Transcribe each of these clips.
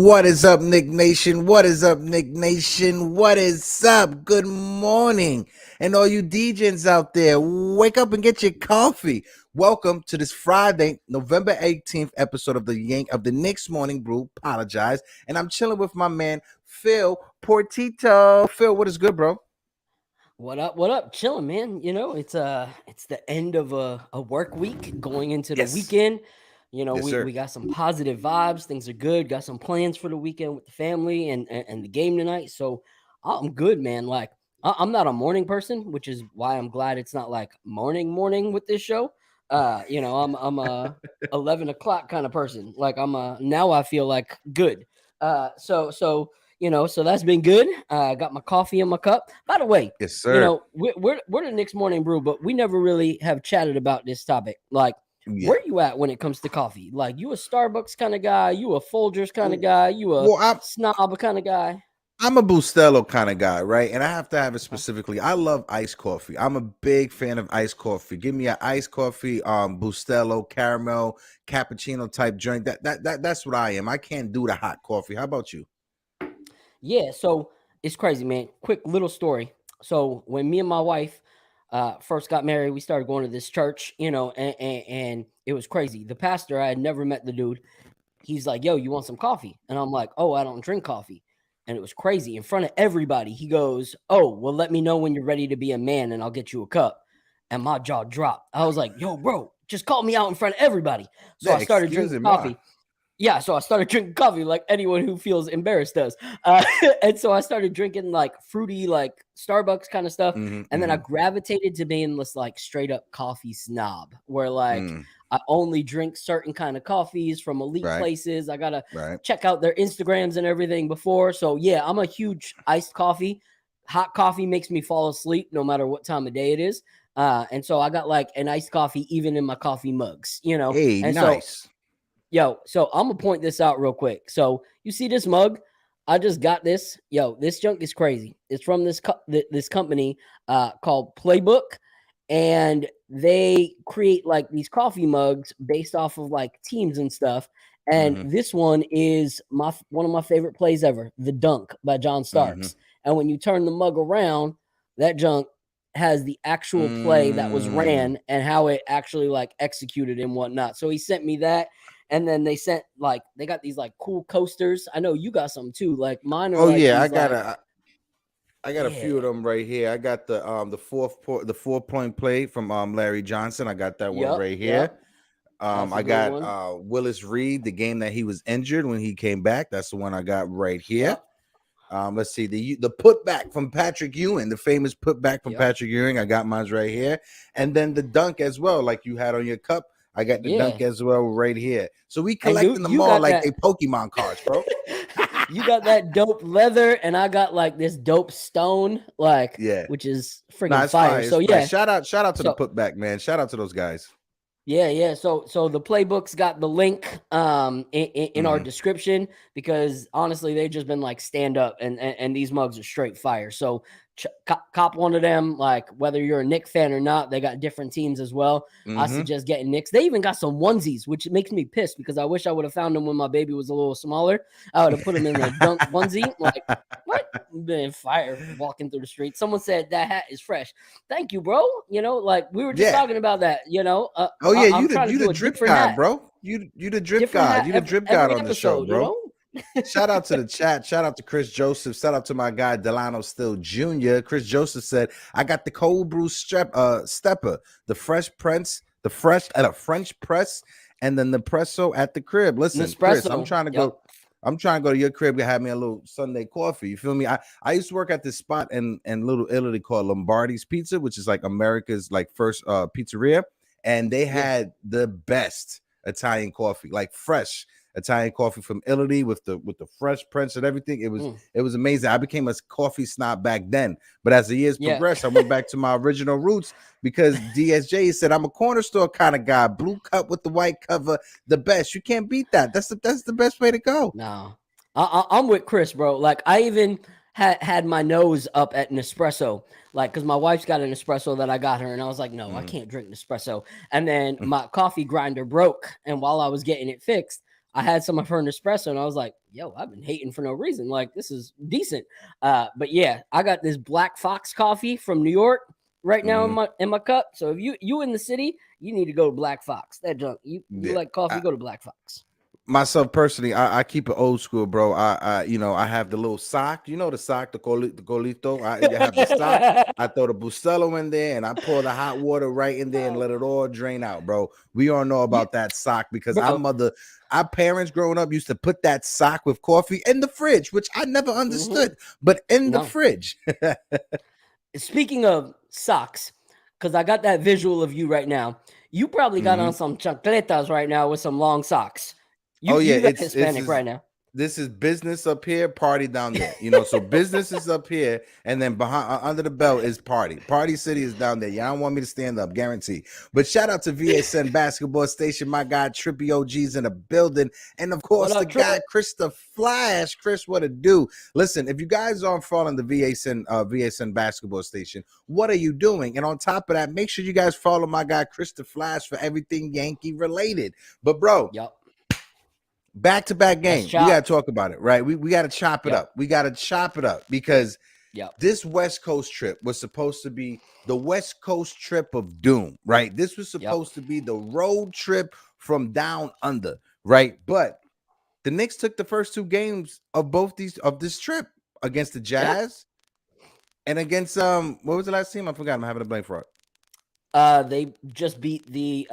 What is up, Nick Nation? What is up, Nick Nation? What is up? Good morning. And all you DJs out there, wake up and get your coffee. Welcome to this Friday, November 18th episode of the Knicks Morning Brew. Apologize. And I'm chilling with my man, Phil Portito. Phil, what is good, bro? What up? What up? Chilling, man. You know, it's the end of a work week going into the weekend. You know, we got some positive vibes. Things are good. Got some plans for the weekend with the family and the game tonight. So I'm good, man. Like I'm not a morning person, which is why I'm glad it's not like morning with this show. I'm a 11 o'clock kind of person. Like now I feel like good. So that's been good. I got my coffee in my cup. By the way, Yes, sir. You know, we're the Knicks Morning Brew, but we never really have chatted about this topic. Like, where you at when it comes to coffee? Like, you a Starbucks kind of guy? You a Folgers kind of guy? You a snob kind of guy? I'm a Bustelo kind of guy, right? And I have to have it specifically. I love iced coffee. I'm a big fan of iced coffee. Give me an iced coffee, Bustelo, caramel, cappuccino type drink. That's what I am. I can't do the hot coffee. How about you? Yeah, so it's crazy, man. Quick little story. So when me and my wife first got married, we started going to this church, and it was crazy. The pastor, I had never met the dude. He's like, yo, you want some coffee? And I'm like, oh, I don't drink coffee. And it was crazy. In front of everybody, he goes, oh, well, let me know when you're ready to be a man and I'll get you a cup. And my jaw dropped. I was like, yo, bro, just call me out in front of everybody. So I started drinking coffee. Yeah, so I started drinking coffee like anyone who feels embarrassed does. And so I started drinking like fruity, like Starbucks kind of stuff. And then I gravitated to being this like straight up coffee snob where like I only drink certain kind of coffees from elite places. I got to check out their Instagrams and everything before. So yeah, I'm a huge iced coffee. Hot coffee makes me fall asleep no matter what time of day it is. And so I got like an iced coffee even in my coffee mugs, Hey, and nice. So I'm gonna point this out real quick. So you see this mug? I just got this. This junk is crazy. It's from this company called Playbook, and they create like these coffee mugs based off of like teams and stuff. And this one is one of my favorite plays ever, The Dunk by John Starks. And when you turn the mug around, that junk has the actual play that was ran and how it actually like executed and whatnot. So he sent me that. And then they sent like they got these like cool coasters. I know you got some too. Like mine are. Oh like yeah, I got a few of them right here. I got the 4-point play from Larry Johnson. I got that one right here. I got Willis Reed, the game that he was injured when he came back. That's the one I got right here. Let's see the putback from Patrick Ewing, the famous putback from Patrick Ewing. I got mine right here, and then the dunk as well, like you had on your cup. I got the dunk as well right here. So we collecting them all like they Pokemon cards, bro. You got that dope leather, and I got like this dope stone, which is freaking fire. So shout out to the putback, man. Shout out to those guys. Yeah. So the Playbook's got the link in our description because honestly, they've just been like stand up, and these mugs are straight fire. So cop one of them, like whether you're a Knicks fan or not. They got different teams as well. I suggest getting Knicks. They even got some onesies, which makes me pissed because I wish I would have found them when my baby was a little smaller. I would have put them in a dunk onesie. Like, what? Been fire walking through the street. Someone said that hat is fresh. Thank you, bro. Like we were just talking about that. You the drip guy, bro. You the drip guy. You the drip guy on the show, bro. Shout out to the chat. Shout out to Chris Joseph. Shout out to my guy Delano Still Jr. Chris Joseph said, I got the cold brew stepper, the French press, and then the Nespresso at the crib. Listen, Nespresso. Chris, I'm trying to go. I'm trying to go to your crib and have me a little Sunday coffee. You feel me? I used to work at this spot in Little Italy called Lombardi's Pizza, which is like America's like first pizzeria, and they had the best Italian coffee, like fresh Italian coffee from Italy with the fresh prints and everything. It was amazing. I became a coffee snob back then, but as the years progressed, I went back to my original roots because DSJ said I'm a corner store kind of guy. Blue cup with the white cover, the best. You can't beat that. That's the best way to go. No, I'm with Chris, bro. Like I even had my nose up at Nespresso, like because my wife's got an espresso that I got her, and I was like, no, I can't drink Nespresso. And then my coffee grinder broke, and while I was getting it fixed, I had some of her Nespresso, and I was like, yo, I've been hating for no reason. Like, this is decent. But yeah, I got this Black Fox coffee from New York right now in my cup. So if you in the city, you need to go to Black Fox. That junk. You like coffee, go to Black Fox. Myself personally, I keep it old school, bro. I have the little sock, the sock, the colito. I have the sock. I throw the Bustelo in there, and I pour the hot water right in there and let it all drain out, bro. We all know about that sock because our parents growing up used to put that sock with coffee in the fridge, which I never understood, but in the fridge. Speaking of socks, because I got that visual of you right now. You probably got on some chancletas right now with some long socks. You got Hispanic right now. This is business up here, party down there. So business is up here, and then behind under the belt is party. Party City is down there. Y'all don't want me to stand up, guarantee. But shout out to VSN Basketball Station, my guy Trippy OG's in the building, and of course the guy Chris the Flash. Chris, what it do? Listen, if you guys aren't following the VSN Basketball Station, what are you doing? And on top of that, make sure you guys follow my guy Chris the Flash for everything Yankee related. But bro, back-to-back games. We got to talk about it, right? We got to chop it up. We got to chop it up because this West Coast trip was supposed to be the West Coast trip of doom, right? This was supposed to be the road trip from down under, right? But the Knicks took the first two games of this trip against the Jazz and against what was the last team? I forgot. I'm having a blank for it. They just beat the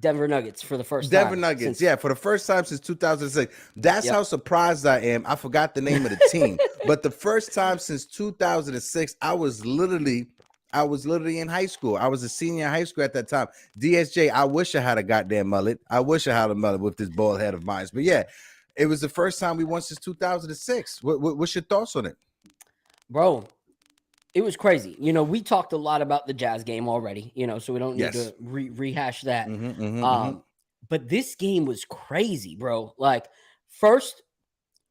Denver Nuggets for the first time. Denver Nuggets, for the first time since 2006. That's how surprised I am. I forgot the name of the team, but the first time since 2006, I was literally in high school. I was a senior in high school at that time. DSJ, I wish I had a goddamn mullet. I wish I had a mullet with this bald head of mine. But yeah, it was the first time we won since 2006. What's your thoughts on it, bro? It was crazy. We talked a lot about the Jazz game already, so we don't need to rehash that. But this game was crazy, bro. Like, first,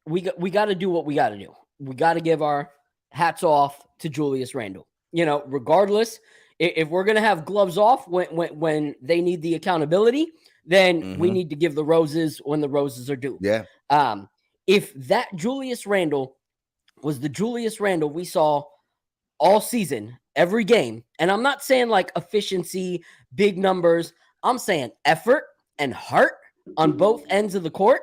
we got to do what we got to do. We got to give our hats off to Julius Randle. Regardless, if we're going to have gloves off when they need the accountability, then we need to give the roses when the roses are due. Yeah. If that Julius Randle was the Julius Randle we saw all season, every game. And I'm not saying like efficiency, big numbers. I'm saying effort and heart on both ends of the court.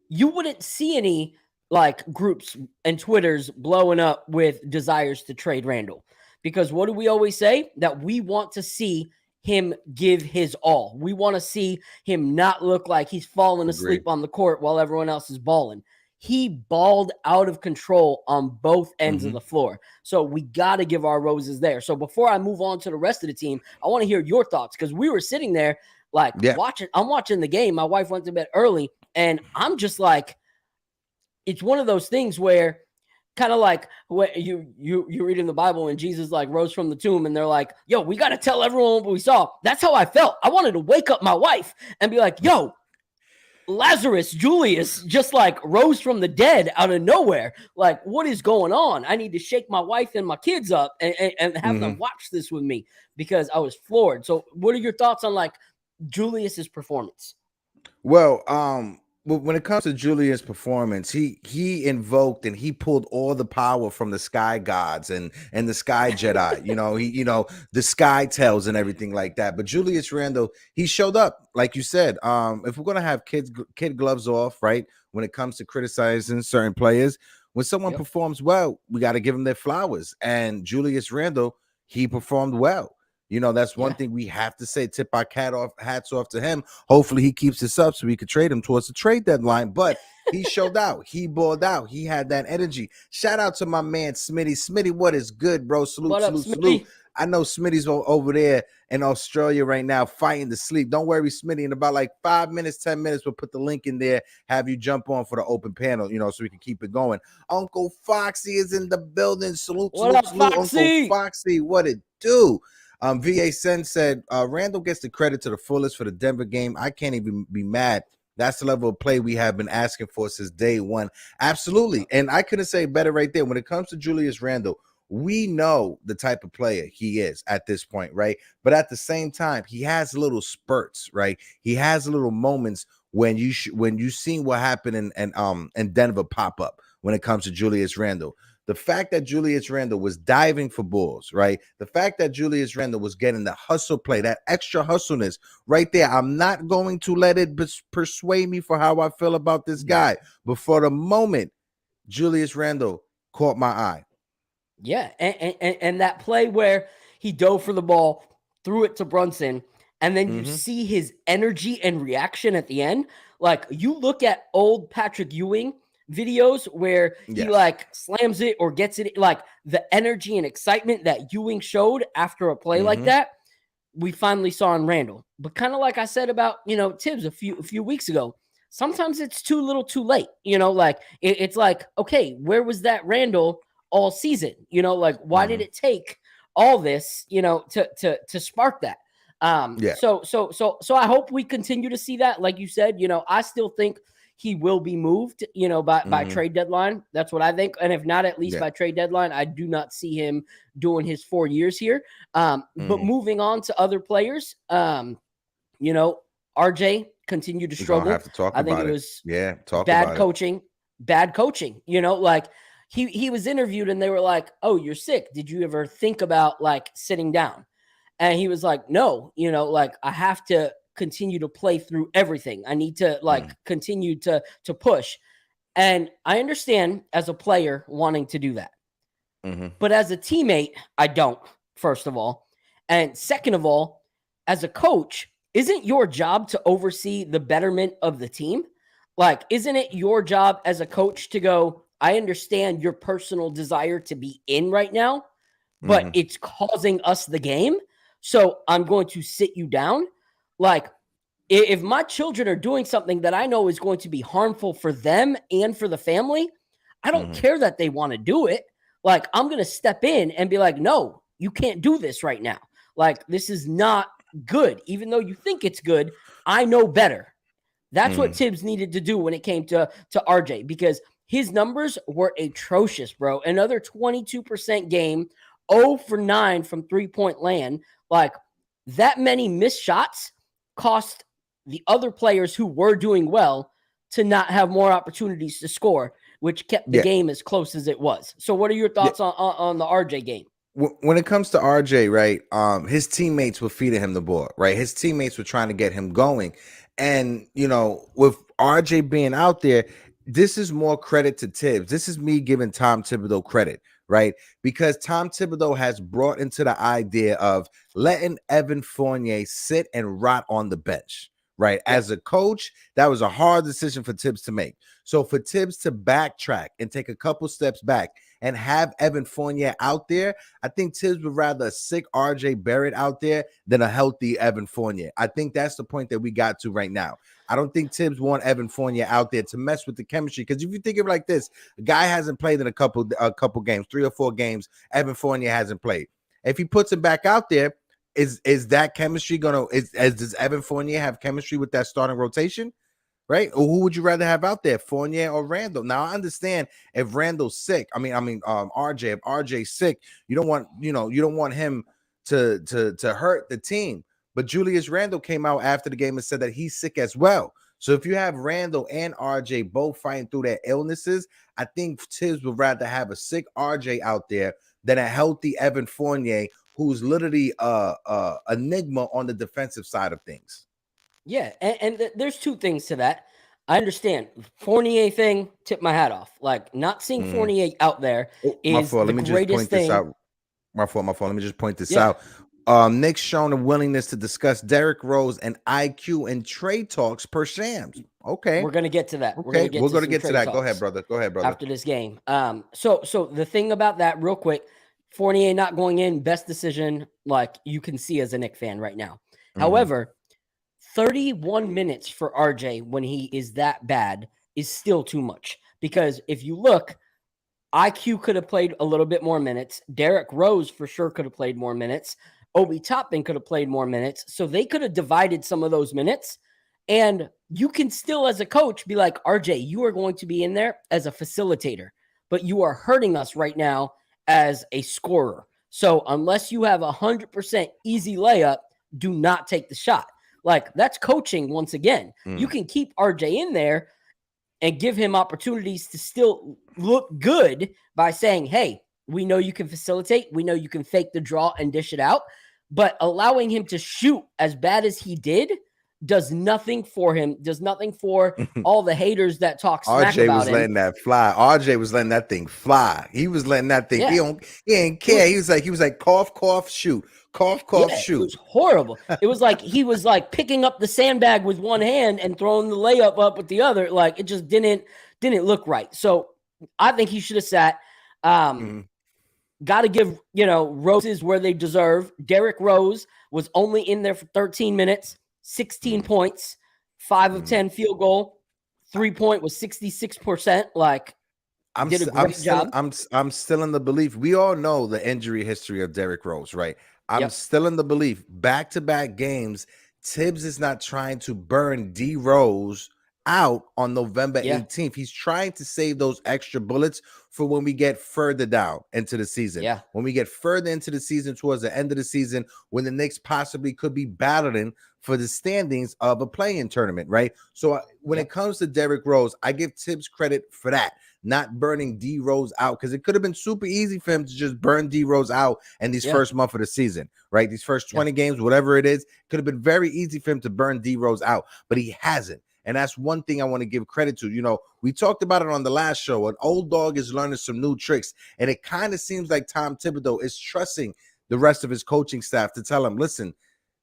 You wouldn't see any like groups and Twitters blowing up with desires to trade Randle. Because what do we always say? That we want to see him give his all. We want to see him not look like he's falling asleep on the court while everyone else is balling. He balled out of control on both ends of the floor. So we got to give our roses there. So before I move on to the rest of the team, I want to hear your thoughts because we were sitting there like watching. I'm watching the game. My wife went to bed early and I'm just like, it's one of those things where kind of like when you read in the Bible and Jesus like rose from the tomb and they're like, yo, we got to tell everyone what we saw. That's how I felt. I wanted to wake up my wife and be like, yo, Lazarus, Julius, just like rose from the dead out of nowhere. Like, what is going on? I need to shake my wife and my kids up and have them watch this with me because I was floored. So what are your thoughts on like Julius's performance? Well, when it comes to Julius' performance, he invoked and he pulled all the power from the sky gods and the sky Jedi, the sky tells and everything like that. But Julius Randle, he showed up, like you said. If we're gonna have kid gloves off, right? When it comes to criticizing certain players, when someone performs well, we got to give them their flowers. And Julius Randle, he performed well. That's one thing we have to say. Tip our hats off to him. Hopefully he keeps this up so we could trade him towards the trade deadline. But he showed out. He balled out. He had that energy. Shout out to my man Smitty. Smitty, what is good, bro? Salute. I know Smitty's over there in Australia right now fighting to sleep. Don't worry, Smitty. In about like 5 minutes, 10 minutes, we'll put the link in there, have you jump on for the open panel, so we can keep it going. Uncle Foxy is in the building. Salute, Foxy? Uncle Foxy, what it do? VA Sen said, Randle gets the credit to the fullest for the Denver game. I can't even be mad. That's the level of play we have been asking for since day one. Absolutely. And I couldn't say better right there. When it comes to Julius Randle, we know the type of player he is at this point, right? But at the same time, he has little spurts, right? He has little moments when you seen what happened in Denver pop up when it comes to Julius Randle. The fact that Julius Randle was diving for balls, right? The fact that Julius Randle was getting the hustle play, that extra hustleness right there. I'm not going to let it persuade me for how I feel about this guy. But for the moment, Julius Randle caught my eye. Yeah, and that play where he dove for the ball, threw it to Brunson, and then you see his energy and reaction at the end. Like, you look at old Patrick Ewing videos where he like slams it or gets it, like the energy and excitement that Ewing showed after a play like that, we finally saw in Randle. But kind of like I said about, Tibbs a few weeks ago, sometimes it's too little too late, like it's like, okay, where was that Randle all season? Like, why did it take all this, to spark that? So I hope we continue to see that. Like you said, I still think he will be moved, by trade deadline. That's what I think. And if not, at least by trade deadline, I do not see him doing his 4 years here. But moving on to other players, RJ continued to struggle. Have to talk I think about it was bad coaching. Like he was interviewed and they were like, "Oh, you're sick. Did you ever think about like sitting down?" And he was like, "No, like I have to continue to play through everything. I need to continue to push." And I understand as a player wanting to do that. But as a teammate, I don't, first of all. And second of all, as a coach, isn't your job to oversee the betterment of the team? Like, isn't it your job as a coach to go, I understand your personal desire to be in right now, but it's causing us the game. So I'm going to sit you down. Like, if my children are doing something that I know is going to be harmful for them and for the family, I don't care that they want to do it. Like, I'm going to step in and be like, no, you can't do this right now. Like, this is not good. Even though you think it's good, I know better. That's what Tibbs needed to do when it came to RJ, because his numbers were atrocious, bro. Another 22% game, 0 for 9 from three-point land. Like, that many missed shots cost the other players who were doing well to not have more opportunities to score, which kept the game as close as it was. So what are your thoughts on the RJ game? When it comes to RJ, right, his teammates were feeding him the ball, right? His teammates were trying to get him going. And, with RJ being out there, this is more credit to Tibbs. This is me giving Tom Thibodeau credit, right? Because Tom Thibodeau has brought into the idea of letting Evan Fournier sit and rot on the bench, right? As a coach, that was a hard decision for Tibbs to make. So for Tibbs to backtrack and take a couple steps back and have Evan Fournier out there, I think Tibbs would rather a sick RJ Barrett out there than a healthy Evan Fournier. I think that's the point that we got to right now. I don't think Tibbs want Evan Fournier out there to mess with the chemistry, because if you think of it like this, a guy hasn't played in a couple games, 3 or 4 games, Evan Fournier hasn't played. If he puts him back out there, is that chemistry does Evan Fournier have chemistry with that starting rotation? Right? Or who would you rather have out there, Fournier or Randle? Now I understand if Randle's sick. RJ. If RJ's sick, you don't want him to hurt the team. But Julius Randle came out after the game and said that he's sick as well. So if you have Randle and RJ both fighting through their illnesses, I think Tibbs would rather have a sick RJ out there than a healthy Evan Fournier, who's literally a enigma on the defensive side of things. Yeah, and there's 2 things to that. I understand Fournier thing. Tip my hat off. Like, not seeing Fournier out there is the greatest thing. My fault. Let me just point this out. Knicks shown a willingness to discuss Derrick Rose and IQ and trade talks per Shams. Okay, we're gonna get to that. Okay, we're gonna get to that. Go ahead, brother. After this game. So the thing about that, real quick, Fournier not going in, best decision, like you can see as a Knicks fan right now. However, 31 minutes for RJ when he is that bad is still too much, because if you look, IQ could have played a little bit more minutes. Derrick Rose for sure could have played more minutes. Obi Toppin could have played more minutes. So they could have divided some of those minutes. And you can still, as a coach, be like, RJ, you are going to be in there as a facilitator, but you are hurting us right now as a scorer. So unless you have 100% easy layup, do not take the shot. Like, that's coaching once again. You can keep RJ in there and give him opportunities to still look good by saying, hey, we know you can facilitate. We know you can fake the draw and dish it out. But allowing him to shoot as bad as he did does nothing for him, does nothing for all the haters that talk smack RJ about was him. letting that fly. RJ was letting that thing fly. He was letting that thing. Yeah. He ain't care. He was like cough, cough, shoot. Cough, cough, shoot. It was horrible. It was like he was like picking up the sandbag with one hand and throwing the layup up with the other. Like, it just didn't look right. So I think he should have sat. Got to give, roses where they deserve. Derrick Rose was only in there for 13 minutes, 16 points, 5 of 10 field goal, 3-point was 66%. Like, did a great job. I'm still in the belief. We all know the injury history of Derrick Rose, right? I'm still in the belief. Back-to-back games, Tibbs is not trying to burn D Rose out on November 18th. He's trying to save those extra bullets for when we get further down into the season. Yeah. When we get further into the season, towards the end of the season, when the Knicks possibly could be battling for the standings of a play-in tournament, right? So when it comes to Derrick Rose, I give Tibbs credit for that, not burning D Rose out, because it could have been super easy for him to just burn D Rose out in these first month of the season, right? These first 20 games, whatever it is, could have been very easy for him to burn D Rose out, but he hasn't. And that's one thing I want to give credit to. We talked about it on the last show. An old dog is learning some new tricks. And it kind of seems like Tom Thibodeau is trusting the rest of his coaching staff to tell him, listen,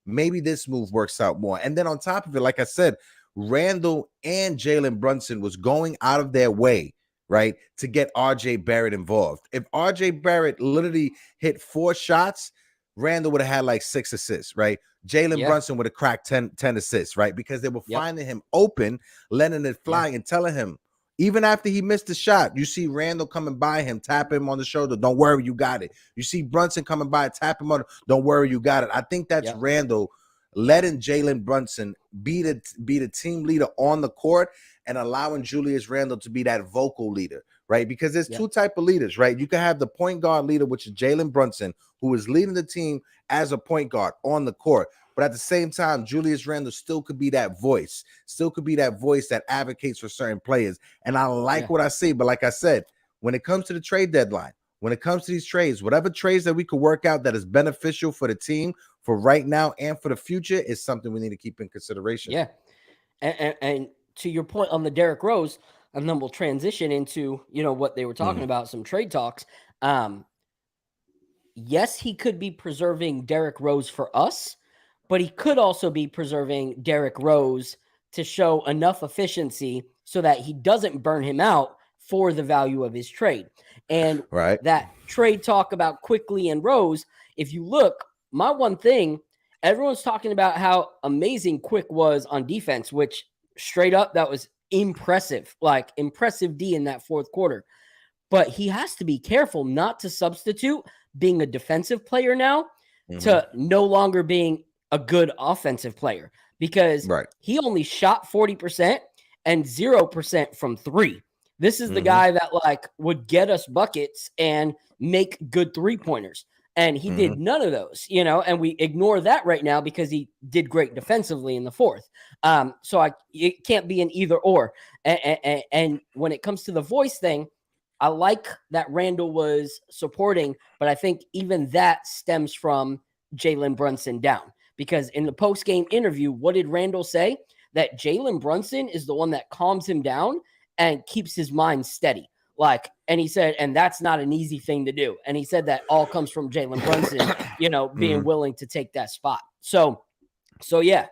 maybe this move works out more. And then on top of it, like I said, Randle and Jalen Brunson was going out of their way, right, to get RJ Barrett involved. If RJ Barrett literally hit 4 shots, Randle would have had like 6 assists, right? Jalen Brunson would have cracked 10 assists, right? Because they were finding him open, letting it fly, and telling him, even after he missed the shot, you see Randle coming by him, tap him on the shoulder, don't worry, you got it. You see Brunson coming by, tap him on, don't worry, you got it. I think that's Randle letting Jalen Brunson be the team leader on the court and allowing Julius Randle to be that vocal leader, right? Because there's two type of leaders, right? You can have the point guard leader, which is Jalen Brunson, who is leading the team as a point guard on the court. But at the same time, Julius Randle still could be that voice, that advocates for certain players. And I like what I see. But like I said, when it comes to the trade deadline, when it comes to these trades, whatever trades that we could work out that is beneficial for the team for right now and for the future is something we need to keep in consideration. Yeah. And to your point on the Derrick Rose, and then we'll transition into, what they were talking about, some trade talks. Yes, he could be preserving Derrick Rose for us, but he could also be preserving Derrick Rose to show enough efficiency so that he doesn't burn him out for the value of his trade. And that trade talk about Quickly and Rose, if you look, my one thing, everyone's talking about how amazing Quick was on defense, which straight up, that was impressive, like impressive D in that fourth quarter. But he has to be careful not to substitute being a defensive player now to no longer being a good offensive player, because he only shot 40% and 0% from 3. This is the guy that would get us buckets and make good 3-pointers. And he did none of those, and we ignore that right now because he did great defensively in the fourth. So it can't be an either or. And when it comes to the voice thing, I like that Randle was supporting, but I think even that stems from Jalen Brunson down, because in the post-game interview, what did Randle say? That Jalen Brunson is the one that calms him down and keeps his mind steady. And he said, and that's not an easy thing to do. And he said that all comes from Jalen Brunson, being willing to take that spot. So yeah.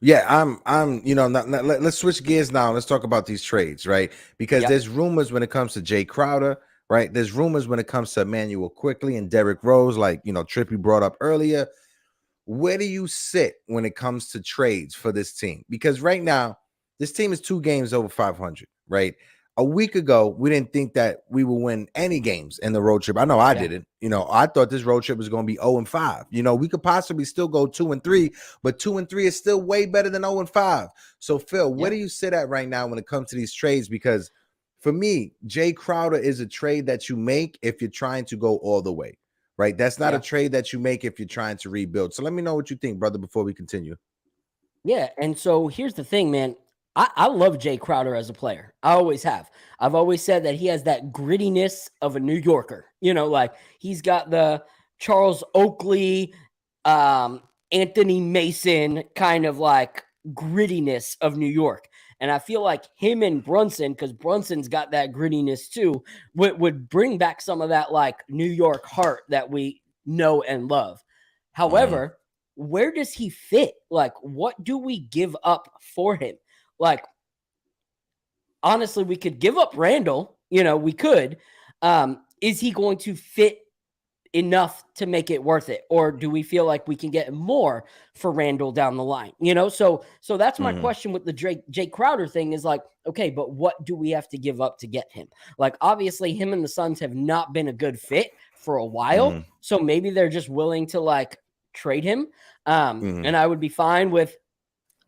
Yeah, I'm, let's switch gears now. Let's talk about these trades, right? Because there's rumors when it comes to Jay Crowder, right? There's rumors when it comes to Emmanuel Quickly and Derrick Rose, Trippy brought up earlier. Where do you sit when it comes to trades for this team? Because right now, this team is 2 games over 500, right? A week ago, we didn't think that we would win any games in the road trip. I know I didn't. I thought this road trip was going to be 0-5. We could possibly still go 2-3, but 2-3 is still way better than 0-5. So, Phil, where do you sit at right now when it comes to these trades? Because for me, Jay Crowder is a trade that you make if you're trying to go all the way, right? That's not a trade that you make if you're trying to rebuild. So let me know what you think, brother, before we continue. Yeah, and so here's the thing, man. I love Jay Crowder as a player. I always have. I've always said that he has that grittiness of a New Yorker. Like he's got the Charles Oakley, Anthony Mason kind of like grittiness of New York. And I feel like him and Brunson, because Brunson's got that grittiness too, would bring back some of that like New York heart that we know and love. However, where does he fit? Like, what do we give up for him? Like, honestly, we could give up Randle. We could. Is he going to fit enough to make it worth it? Or do we feel like we can get more for Randle down the line? So that's my question with the Jay Crowder thing is like, okay, but what do we have to give up to get him? Like, obviously, him and the Suns have not been a good fit for a while. So maybe they're just willing to like trade him. And I would be fine with,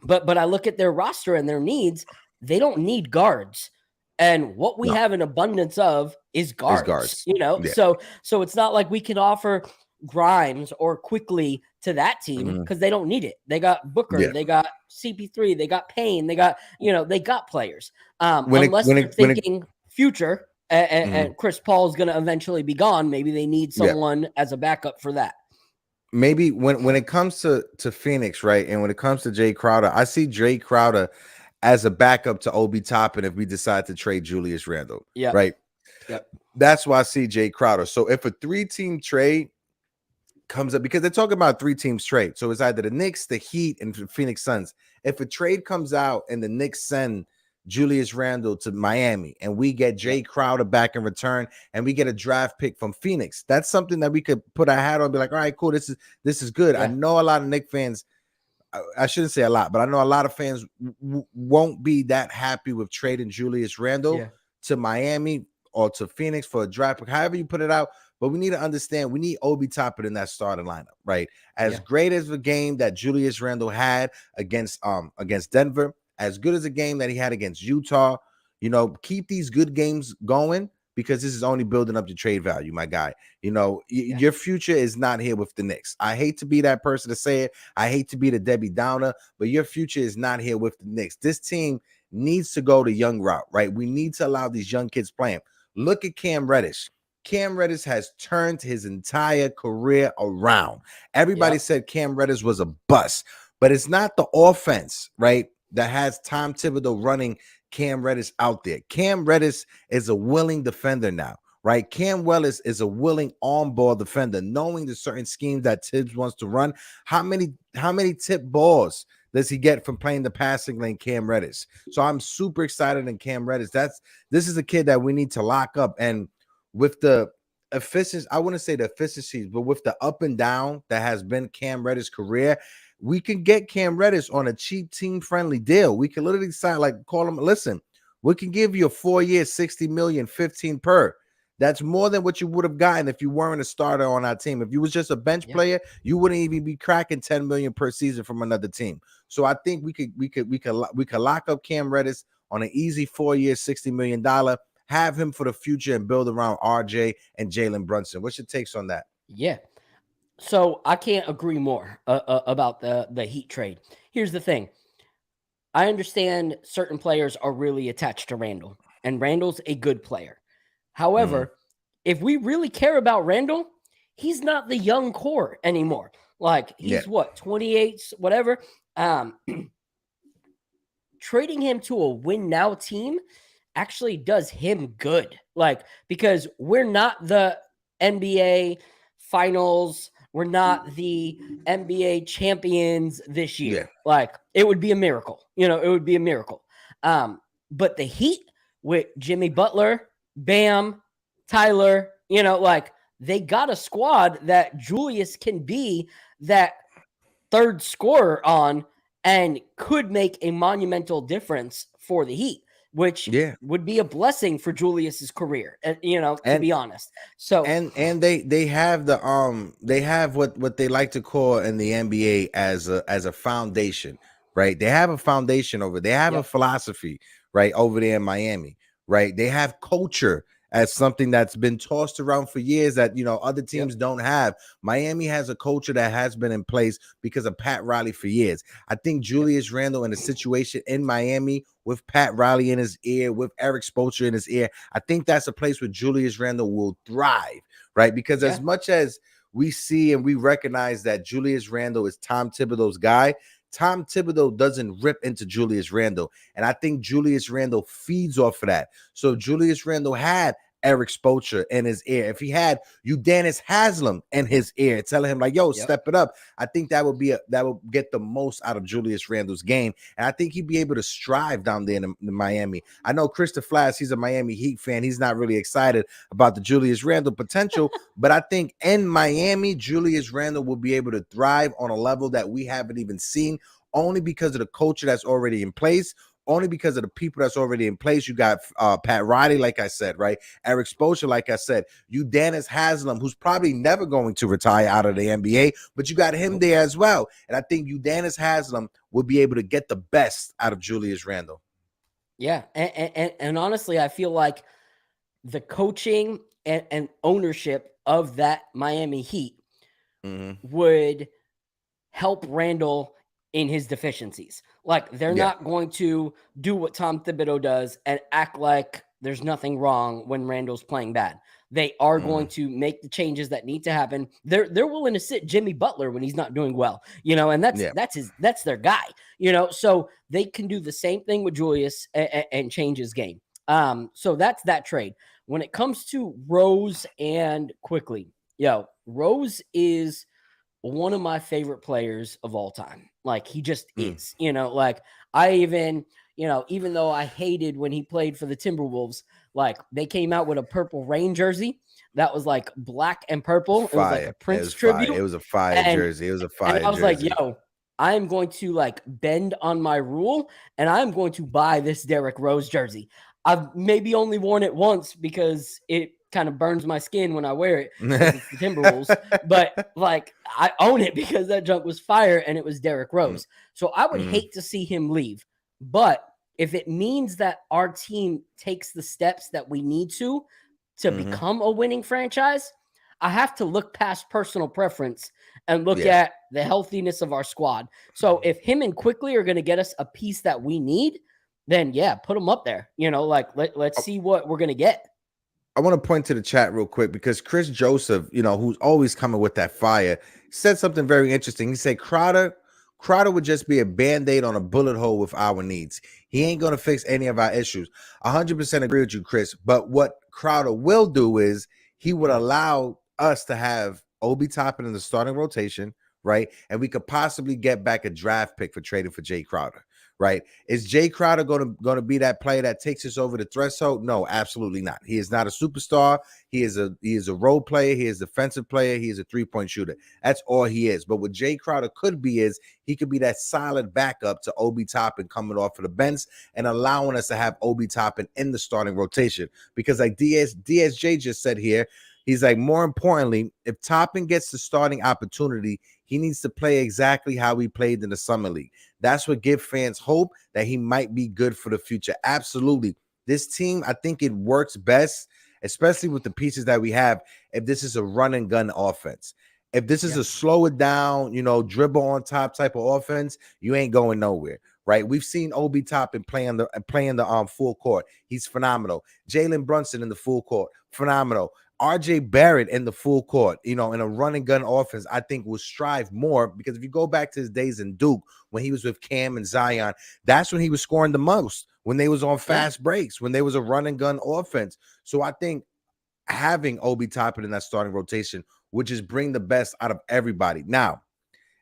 but I look at their roster and their needs. They don't need guards. And what we have an abundance of is guards. So it's not like we can offer Grimes or Quickly to that team because they don't need it. They got Booker, they got CP3, they got Payne, they got, they got players. Unless they're thinking future and Chris Paul is going to eventually be gone, maybe they need someone as a backup for that. Maybe when it comes to Phoenix, right, and when it comes to Jay Crowder, I see Jay Crowder as a backup to Obi Toppin if we decide to trade Julius Randle. Yeah. Right. Yep. That's why I see Jay Crowder. So if a 3-team trade comes up, because they're talking about 3 teams trade. So it's either the Knicks, the Heat, and the Phoenix Suns. If a trade comes out and the Knicks send Julius Randle to Miami and we get Jay Crowder back in return and we get a draft pick from Phoenix, that's something that we could put our hat on and be like, all right, cool. This is good. I know a lot of Knicks fans, I shouldn't say a lot, but I know a lot of fans won't be that happy with trading Julius Randle to Miami or to Phoenix for a draft pick, however you put it out. But we need to understand, we need Obi Toppin in that starting lineup, right? As great as the game that Julius Randle had against Denver, as good as a game that he had against Utah, keep these good games going because this is only building up your trade value, my guy. Your future is not here with the Knicks. I hate to be that person to say it. I hate to be the Debbie Downer, but your future is not here with the Knicks. This team needs to go the young route, right? We need to allow these young kids playing. Look at Cam Reddish. Cam Reddish has turned his entire career around. Everybody said Cam Reddish was a bust, but it's not the offense, right, that has Tom Thibodeau running Cam Reddish out there. Cam Reddish is a willing defender now, right? Cam Reddish is a willing on-ball defender, knowing the certain schemes that Tibbs wants to run. How many tip balls does he get from playing the passing lane, Cam Reddish? So I'm super excited in Cam Reddish. This is a kid that we need to lock up. And with the efficiency, I wouldn't say the efficiencies, but with the up and down that has been Cam Reddish's career, we can get Cam Reddish on a cheap team-friendly deal. We can literally sign, call him, listen, we can give you a 4-year, $60 million, 15 per. That's more than what you would have gotten if you weren't a starter on our team. If you was just a bench player, you wouldn't even be cracking $10 million per season from another team. So I think we could lock up Cam Reddish on an easy 4-year, $60 million, have him for the future and build around RJ and Jalen Brunson. What's your takes on that? Yeah. So I can't agree more about the Heat trade. Here's the thing. I understand certain players are really attached to Randle, and Randle's a good player. However, if we really care about Randle, he's not the young core anymore. Like, he's 28, whatever. Trading him to a win-now team actually does him good. Like, because we're not the NBA Finals. We're not the NBA champions this year. Yeah. Like, it would be a miracle. It would be a miracle. But the Heat with Jimmy Butler, Bam, Tyler, they got a squad that Julius can be that third scorer on and could make a monumental difference for the Heat, which would be a blessing for Julius's career, to be honest. So and they have they have what they like to call in the NBA as a foundation, right? They have a foundation over. They have a philosophy, right, over there in Miami, right? They have culture as something that's been tossed around for years that, other teams don't have. Miami has a culture that has been in place because of Pat Riley for years. I think Julius Randle in a situation in Miami with Pat Riley in his ear, with Eric Spoelstra in his ear, I think that's a place where Julius Randle will thrive, right? Because as much as we see and we recognize that Julius Randle is Tom Thibodeau's guy, Tom Thibodeau doesn't rip into Julius Randle. And I think Julius Randle feeds off of that. So if Julius Randle had Eric Spoelstra in his ear, if he had Udonis Haslem in his ear, telling him like, yo, step it up, I think that would get the most out of Julius Randle's game. And I think he'd be able to strive down there in Miami. I know Christopher Flass, he's a Miami Heat fan. He's not really excited about the Julius Randle potential, but I think in Miami, Julius Randle will be able to thrive on a level that we haven't even seen, only because of the culture that's already in place. Only because of the people that's already in place. You got Pat Riley, like I said, right? Eric Spoelstra, like I said. Udonis Haslem, who's probably never going to retire out of the NBA, but you got him there as well. And I think Udonis Haslem will be able to get the best out of Julius Randle. Yeah, and honestly, I feel like the coaching and ownership of that Miami Heat would help Randle in his deficiencies. Like, they're not going to do what Tom Thibodeau does and act like there's nothing wrong when Randle's playing bad. They are going to make the changes that need to happen. They're willing to sit Jimmy Butler when he's not doing well, and that's their guy, so they can do the same thing with Julius and change his game. So that's that trade. When it comes to Rose and Quickly, Rose is one of my favorite players of all time. Like, he just is, like, I even though I hated when he played for the Timberwolves, like, they came out with a Purple Rain jersey that was like black and purple. It was like a Prince tribute. It was a fire jersey. It was a fire and I was jersey. Like, yo, I am going to like bend on my rule and I'm going to buy this Derrick Rose jersey. I've maybe only worn it once because it kind of burns my skin when I wear it because it's the Timberwolves, but like, I own it because that junk was fire and it was Derrick Rose. So I would hate to see him leave, but if it means that our team takes the steps that we need to become a winning franchise, I have to look past personal preference and look at the healthiness of our squad. So if him and Quickly are going to get us a piece that we need, then put them up there. Like, let's see what we're going to get. I want to point to the chat real quick because Chris Joseph, who's always coming with that fire, said something very interesting. He said Crowder would just be a Band-Aid on a bullet hole with our needs. He ain't going to fix any of our issues. 100% agree with you, Chris. But what Crowder will do is he would allow us to have Obi Toppin in the starting rotation, right? And we could possibly get back a draft pick for trading for Jay Crowder. Right? Is Jay Crowder going to be that player that takes us over the threshold? No, absolutely not. He is not a superstar. He is a role player. He is a defensive player. He is a three-point shooter. That's all he is. But what Jay Crowder could be is he could be that solid backup to Obi Toppin coming off of the bench and allowing us to have Obi Toppin in the starting rotation. Because like DSJ just said here, he's like, more importantly, if Toppin gets the starting opportunity, he needs to play exactly how he played in the summer league. That's what gives fans hope that he might be good for the future. Absolutely. This team, I think it works best, especially with the pieces that we have, if this is a run and gun offense. If this is a slow it down, dribble on top type of offense, you ain't going nowhere. Right? We've seen Obi Toppin playing the full court. He's phenomenal. Jalen Brunson in the full court, phenomenal. RJ Barrett in the full court, in a run and gun offense, I think will strive more because if you go back to his days in Duke when he was with Cam and Zion, that's when he was scoring the most, when they was on fast breaks, when there was a run and gun offense. So I think having Obi Toppin in that starting rotation would just bring the best out of everybody. Now,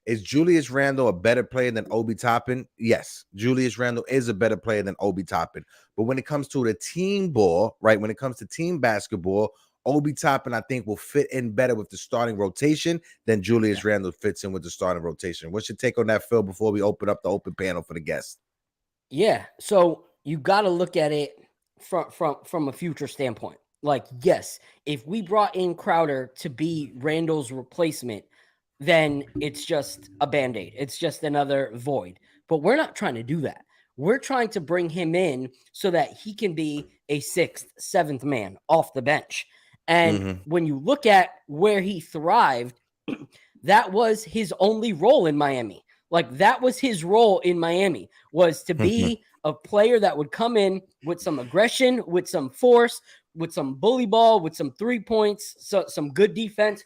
is Julius Randle a better player than Obi Toppin? Yes, Julius Randle is a better player than Obi Toppin. But when it comes to the team ball, right, when it comes to team basketball, Obi Toppin, I think, will fit in better with the starting rotation than Julius Randle fits in with the starting rotation. What's your take on that, Phil, before we open up the open panel for the guests? Yeah, so you got to look at it from a future standpoint. Like, yes, if we brought in Crowder to be Randle's replacement, then it's just a Band-Aid. It's just another void. But we're not trying to do that. We're trying to bring him in so that he can be a 6th, 7th man off the bench. And when you look at where he thrived, that was his only role in Miami. Like, that was his role in Miami, was to be a player that would come in with some aggression, with some force, with some bully ball, with some 3 points, so some good defense,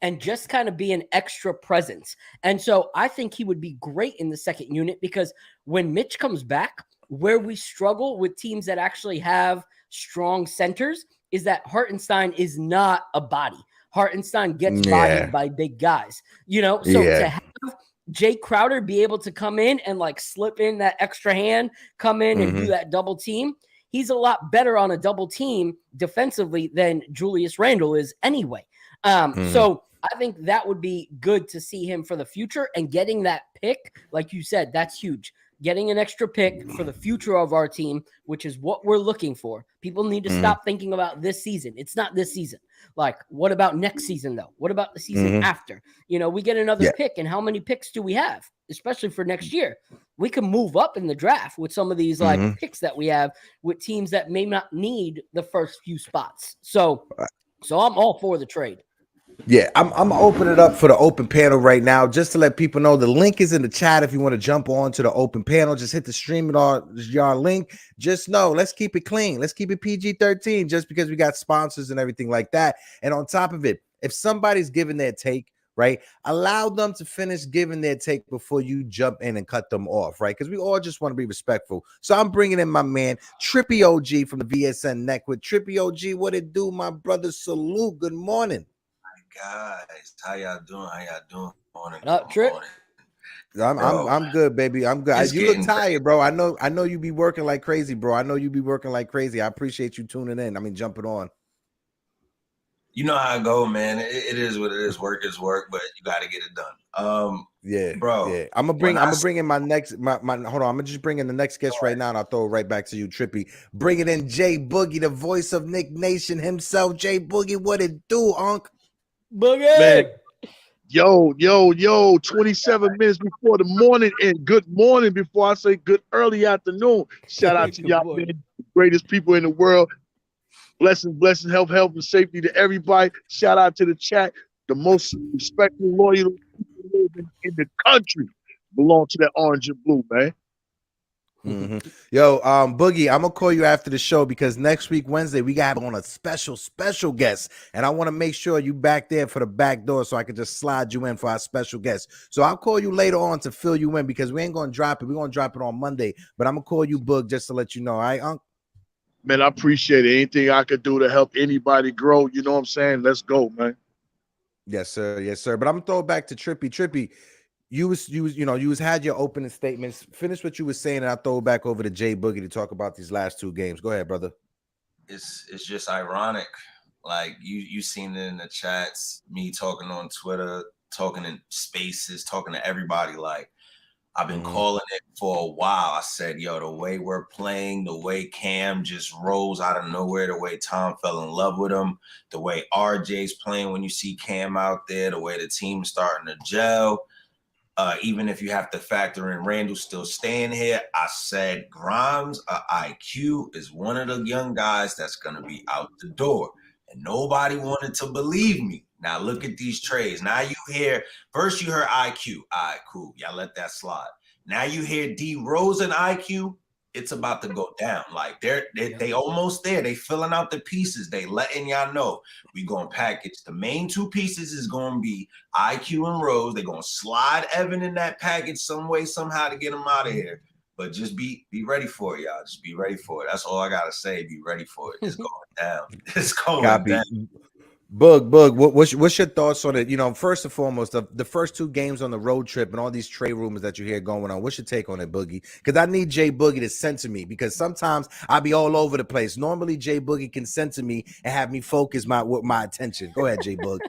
and just kind of be an extra presence. And so I think he would be great in the second unit, because when Mitch comes back, where we struggle with teams that actually have strong centers is that Hartenstein is not a body. Hartenstein gets bodied by big guys, so to have Jay Crowder be able to come in and like slip in that extra hand, come in and do that double team, he's a lot better on a double team defensively than Julius Randle is anyway. So I think that would be good to see him for the future, and getting that pick, like you said, that's huge. Getting an extra pick for the future of our team, which is what we're looking for. People need to stop thinking about this season. It's not this season. Like, what about next season, though? What about the season after? We get another pick, and how many picks do we have, especially for next year? We can move up in the draft with some of these like picks that we have with teams that may not need the first few spots. So I'm all for the trade. Yeah, I'm opening it up for the open panel right now, just to let people know the link is in the chat. If you want to jump on to the open panel, just hit the stream it on your link. Just know, let's keep it clean. Let's keep it PG-13, just because we got sponsors and everything like that. And on top of it, if somebody's giving their take, right, allow them to finish giving their take before you jump in and cut them off, right? Because we all just want to be respectful. So I'm bringing in my man, Trippy OG from the VSN Network. Trippy OG, what it do, my brother? Salute. Good morning. Guys, how y'all doing? Morning. Trip? I'm good, baby. I'm good. You look tired, bro. I know you be working like crazy, bro. I appreciate you tuning in. Jumping on. You know how I go, man. It is what it is. Work is work, but you got to get it done. Yeah, bro. Yeah, I'm gonna bring in my next. My hold on. I'm gonna just bring in the next guest right now, and I'll throw it right back to you, Trippy. Bring it in, Jay Boogie, the voice of Nick Nation himself. Jay Boogie, what it do, Unc? Boogie. Man. Yo, 27 minutes before the morning, and good morning before I say good early afternoon. Shout out to y'all, man, the greatest people in the world. Blessings, health, and safety to everybody. Shout out to the chat. The most respectful, loyal people in the country belong to that orange and blue, man. Yo, Boogie, I'm gonna call you after the show, because next week Wednesday we got on a special guest, and I want to make sure you back there for the back door so I can just slide you in for our special guest. So I'll call you later on to fill you in, because we ain't gonna drop it. We're gonna drop it on Monday, but I'm gonna call you, Boog, just to let you know. All right, Unc? Man, I appreciate it. Anything I could do to help anybody grow, you know what I'm saying? Let's go, man. Yes, sir. But I'm gonna throw it back to Trippy. Trippy, you had your opening statements. Finish what you were saying, and I'll throw it back over to Jay Boogie to talk about these last two games. Go ahead, brother. It's just ironic. Like you seen it in the chats, me talking on Twitter, talking in spaces, talking to everybody. Like, I've been calling it for a while. I said, yo, the way we're playing, the way Cam just rose out of nowhere, the way Tom fell in love with him, the way RJ's playing when you see Cam out there, the way the team's starting to gel. Even if you have to factor in Randle still staying here, I said Grimes, IQ, is one of the young guys that's going to be out the door. And nobody wanted to believe me. Now look at these trades. Now you hear, first you heard IQ. All right, cool. Y'all let that slide. Now you hear D Rose and IQ. It's about to go down. Like they almost there. They filling out the pieces. They letting y'all know we going to package. The main two pieces is going to be IQ and Rose. They're going to slide Evan in that package some way, somehow to get them out of here. But just be ready for it, y'all. Just be ready for it. That's all I got to say. Be ready for it. It's going down. It's going down. Boog, what's your thoughts on it? First and foremost, the first two games on the road trip and all these trade rumors that you hear going on. What's your take on it, Boogie? Because I need Jay Boogie to censor me, because sometimes I be all over the place. Normally, Jay Boogie can censor me and have me focus my attention. Go ahead, Jay Boog.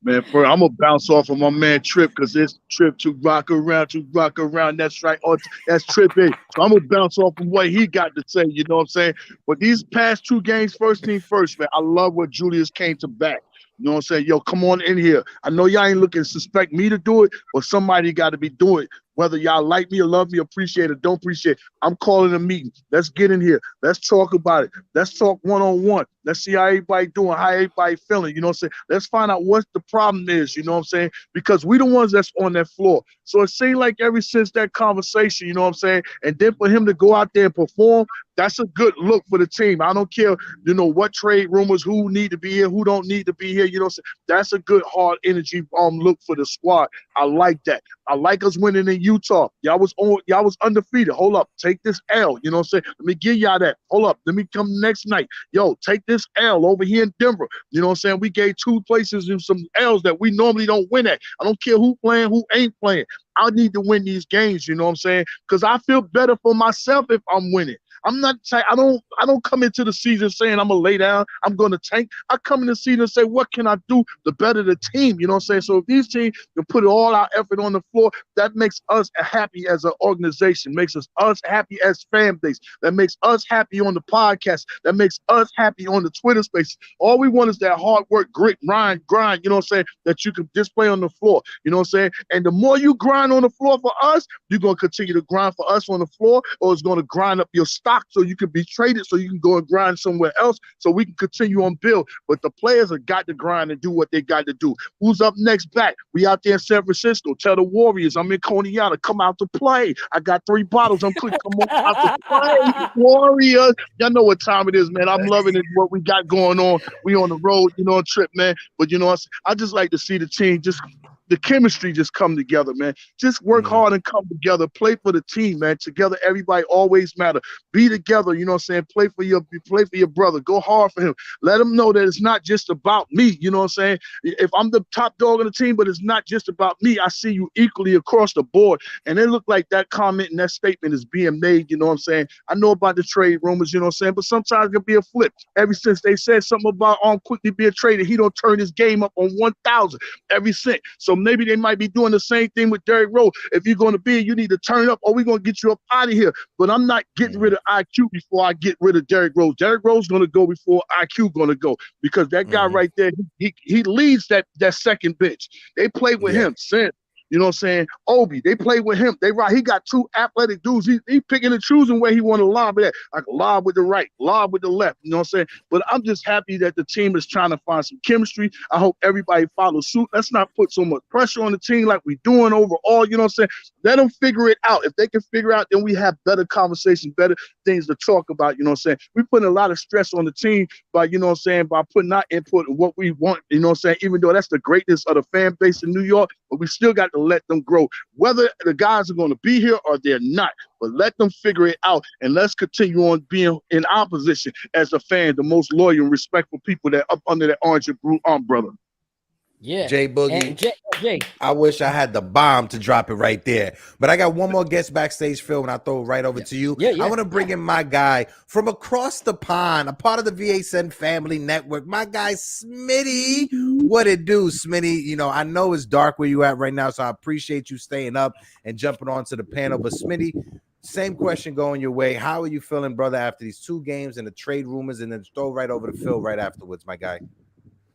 Man, I'm going to bounce off of my man Trip, because it's Trip to rock around. That's right. Oh, that's Trip. So I'm going to bounce off of what he got to say, you know what I'm saying? But these past two games, first thing first, man, I love what Julius came to back. You know what I'm saying? Yo, come on in here. I know y'all ain't looking to suspect me to do it, but somebody got to be doing Whether y'all like me or love me, appreciate it, don't appreciate it, I'm calling a meeting. Let's get in here. Let's talk about it. Let's talk one-on-one. Let's see how everybody doing, how everybody feeling. You know what I'm saying? Let's find out what the problem is. You know what I'm saying? Because we the ones that's on that floor. So it seems like ever since that conversation, you know what I'm saying? And then for him to go out there and perform, that's a good look for the team. I don't care, you know, what trade rumors, who need to be here, who don't need to be here. You know what I'm saying? That's a good hard energy look for the squad. I like that. I like us winning in Utah. Y'all was undefeated. Hold up. Take this L. You know what I'm saying? Let me give y'all that. Hold up. Let me come next night. Yo, take this L over here in Denver. You know what I'm saying? We gave 2 places and some L's that we normally don't win at. I don't care who playing, who ain't playing. I need to win these games, you know what I'm saying? Because I feel better for myself if I'm winning. I'm not I don't come into the season saying I'm gonna lay down, I'm gonna tank. I come in the season and say, what can I do to better the team? You know what I'm saying? So if these teams can put all our effort on the floor, that makes us happy as an organization, makes us happy as fan base, that makes us happy on the podcast, that makes us happy on the Twitter space. All we want is that hard work, grit, grind, you know what I'm saying, that you can display on the floor. You know what I'm saying? And the more you grind on the floor for us, you're gonna continue to grind for us on the floor, or it's gonna grind up your stock so you can be traded, so you can go and grind somewhere else, so we can continue on build. But the players have got to grind and do what they got to do. Who's up next back? We out there in San Francisco. Tell the Warriors I'm in Coney Island. Come out to play. I got 3 bottles. I'm quick. Come on out to play. Warriors. Y'all know what time it is, man. I'm loving it, what we got going on. We on the road, you know, a trip, man. But you know, I just like to see the team the chemistry just come together, man. Just work hard and come together. Play for the team, man. Together, everybody always matter. Be together, you know what I'm saying? Play for your brother. Go hard for him. Let him know that it's not just about me, you know what I'm saying? If I'm the top dog on the team, but it's not just about me, I see you equally across the board. And it looked like that comment and that statement is being made, you know what I'm saying? I know about the trade rumors, you know what I'm saying? But sometimes it can be a flip. Ever since they said something about quickly being traded, he don't turn his game up on 1,000 every since. So maybe they might be doing the same thing with Derrick Rose. If you're going to be, you need to turn it up, or we're going to get you up out of here. But I'm not getting rid of IQ before I get rid of Derrick Rose. Derrick Rose is going to go before IQ going to go, because that guy right there, he leads that second bench. They play with him since. You know what I'm saying? Obi, they play with him. He got 2 athletic dudes. He picking and choosing where he want to lob it at. Like lob with the right, lob with the left. You know what I'm saying? But I'm just happy that the team is trying to find some chemistry. I hope everybody follows suit. Let's not put so much pressure on the team like we're doing overall. You know what I'm saying? Let them figure it out. If they can figure out, then we have better conversations, better things to talk about. You know what I'm saying? We're putting a lot of stress on the team by, you know what I'm saying, by putting our input in what we want. You know what I'm saying? Even though that's the greatness of the fan base in New York, but we still got to let them grow, whether the guys are going to be here or they're not. But let them figure it out, and let's continue on being in our position as a fan, the most loyal and respectful people that up under that Orange and Brew umbrella. Yeah, Jay Boogie. Jay. I wish I had the bomb to drop it right there, but I got one more guest backstage, Phil, and I'll throw it right over to you. I want to bring in my guy from across the pond, a part of the VASN family network, my guy Smitty. What it do, Smitty? You know, I know it's dark where you at right now, so I appreciate you staying up and jumping onto the panel. But Smitty, same question going your way. How are you feeling, brother, after these 2 games and the trade rumors, and then throw right over to Phil right afterwards, my guy?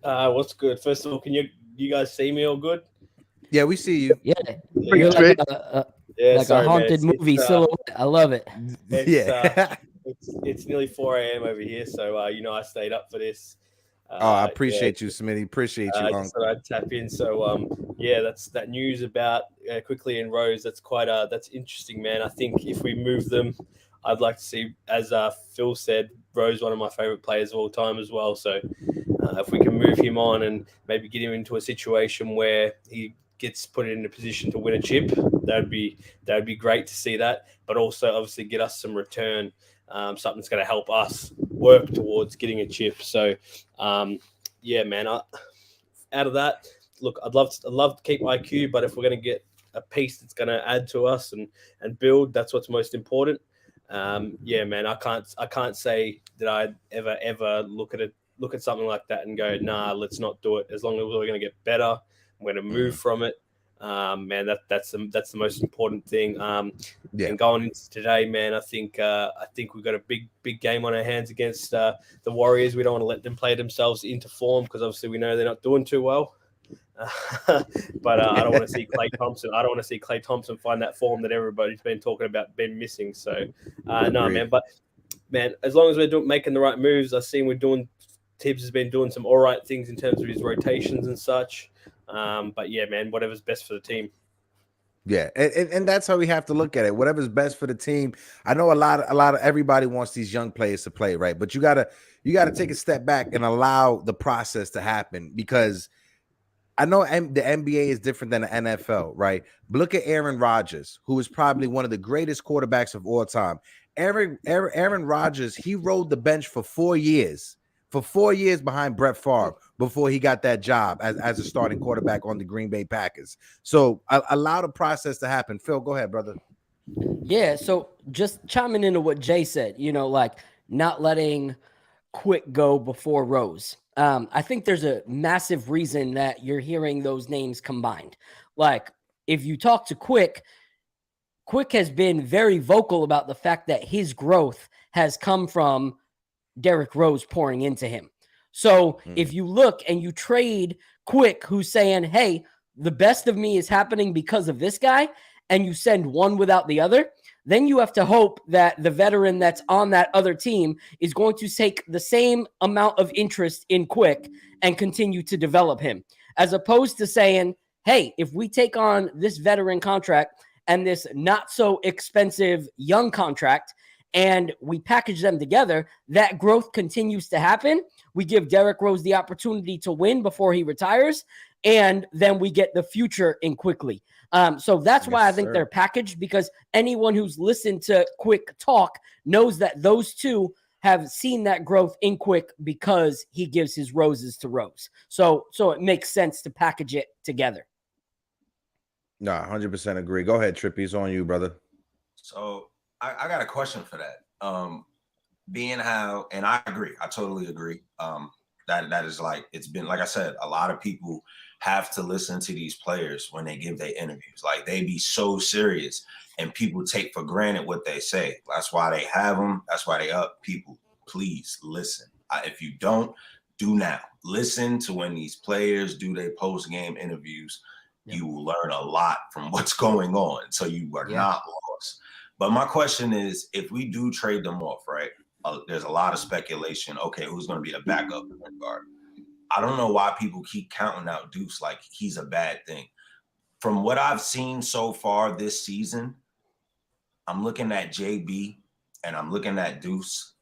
What's good? First of all, can you guys see me all good? Yeah, we see you. Yeah, you're like a haunted movie silhouette. I love it. It's nearly 4 a.m. over here, so I stayed up for this. I appreciate you, Smitty. Appreciate you. Just thought I'd tap in. So that's that news about Quickly and Rose. That's interesting, man. I think if we move them, I'd like to see, as Phil said, Rose, one of my favorite players of all time as well. So if we can move him on and maybe get him into a situation where he gets put in a position to win a chip, that'd be great to see that. But also, obviously, get us some return, something that's going to help us work towards getting a chip. So, man, out of that, look, I'd love to keep IQ, but if we're going to get a piece that's going to add to us and build, that's what's most important. Man, I can't say that I'd ever look at something like that and go, nah, let's not do it. As long as we're going to get better, we're going to move from it. Man, that's the most important thing. And going into today, man, I think we've got a big game on our hands against the Warriors. We don't want to let them play themselves into form, because obviously we know they're not doing too well. But I don't want to see Klay Thompson. I don't want to see Klay Thompson find that form that everybody's been talking about, been missing. So, no, man. But man, as long as we're making the right moves, I've seen Tibbs has been doing some all right things in terms of his rotations and such. But yeah, man, whatever's best for the team. Yeah, and that's how we have to look at it. Whatever's best for the team. I know a lot of everybody wants these young players to play, right? But you gotta take a step back and allow the process to happen, because I know the NBA is different than the NFL, right? But look at Aaron Rodgers, who is probably one of the greatest quarterbacks of all time. Aaron Rodgers, he rode the bench for 4 years. For 4 years behind Brett Favre before he got that job as a starting quarterback on the Green Bay Packers. So allow the process to happen. Phil, go ahead, brother. Yeah, so just chiming into what Jay said, like not letting Quick go before Rose. I think there's a massive reason that you're hearing those names combined. Like, if you talk to Quick has been very vocal about the fact that his growth has come from Derrick Rose pouring into him. So if you look and you trade Quick, who's saying, hey, the best of me is happening because of this guy, and you send one without the other, then you have to hope that the veteran that's on that other team is going to take the same amount of interest in Quick and continue to develop him, as opposed to saying, hey, if we take on this veteran contract and this not so expensive young contract, and we package them together, that growth continues to happen. We give Derrick Rose the opportunity to win before he retires, and then we get the future in quickly. So that's why I think they're packaged, because anyone who's listened to Quick talk knows that those two have seen that growth in Quick because he gives his roses to Rose. So it makes sense to package it together. No, 100% agree. Go ahead, Trippy. It's on you, brother. So I got a question for that. Being how, and I agree, I totally agree. That is like, it's been, like I said, a lot of people have to listen to these players when they give their interviews. Like, they be so serious, and people take for granted what they say. That's why they have them. That's why they up. People, please listen. If you don't, do now. Listen to when these players do their post-game interviews. Yeah. You will learn a lot from what's going on, so you are not lost. But my question is, if we do trade them off, right? There's a lot of speculation. Okay, who's going to be the backup point guard? I don't know why people keep counting out Deuce like he's a bad thing. From what I've seen so far this season, I'm looking at JB and I'm looking at Deuce,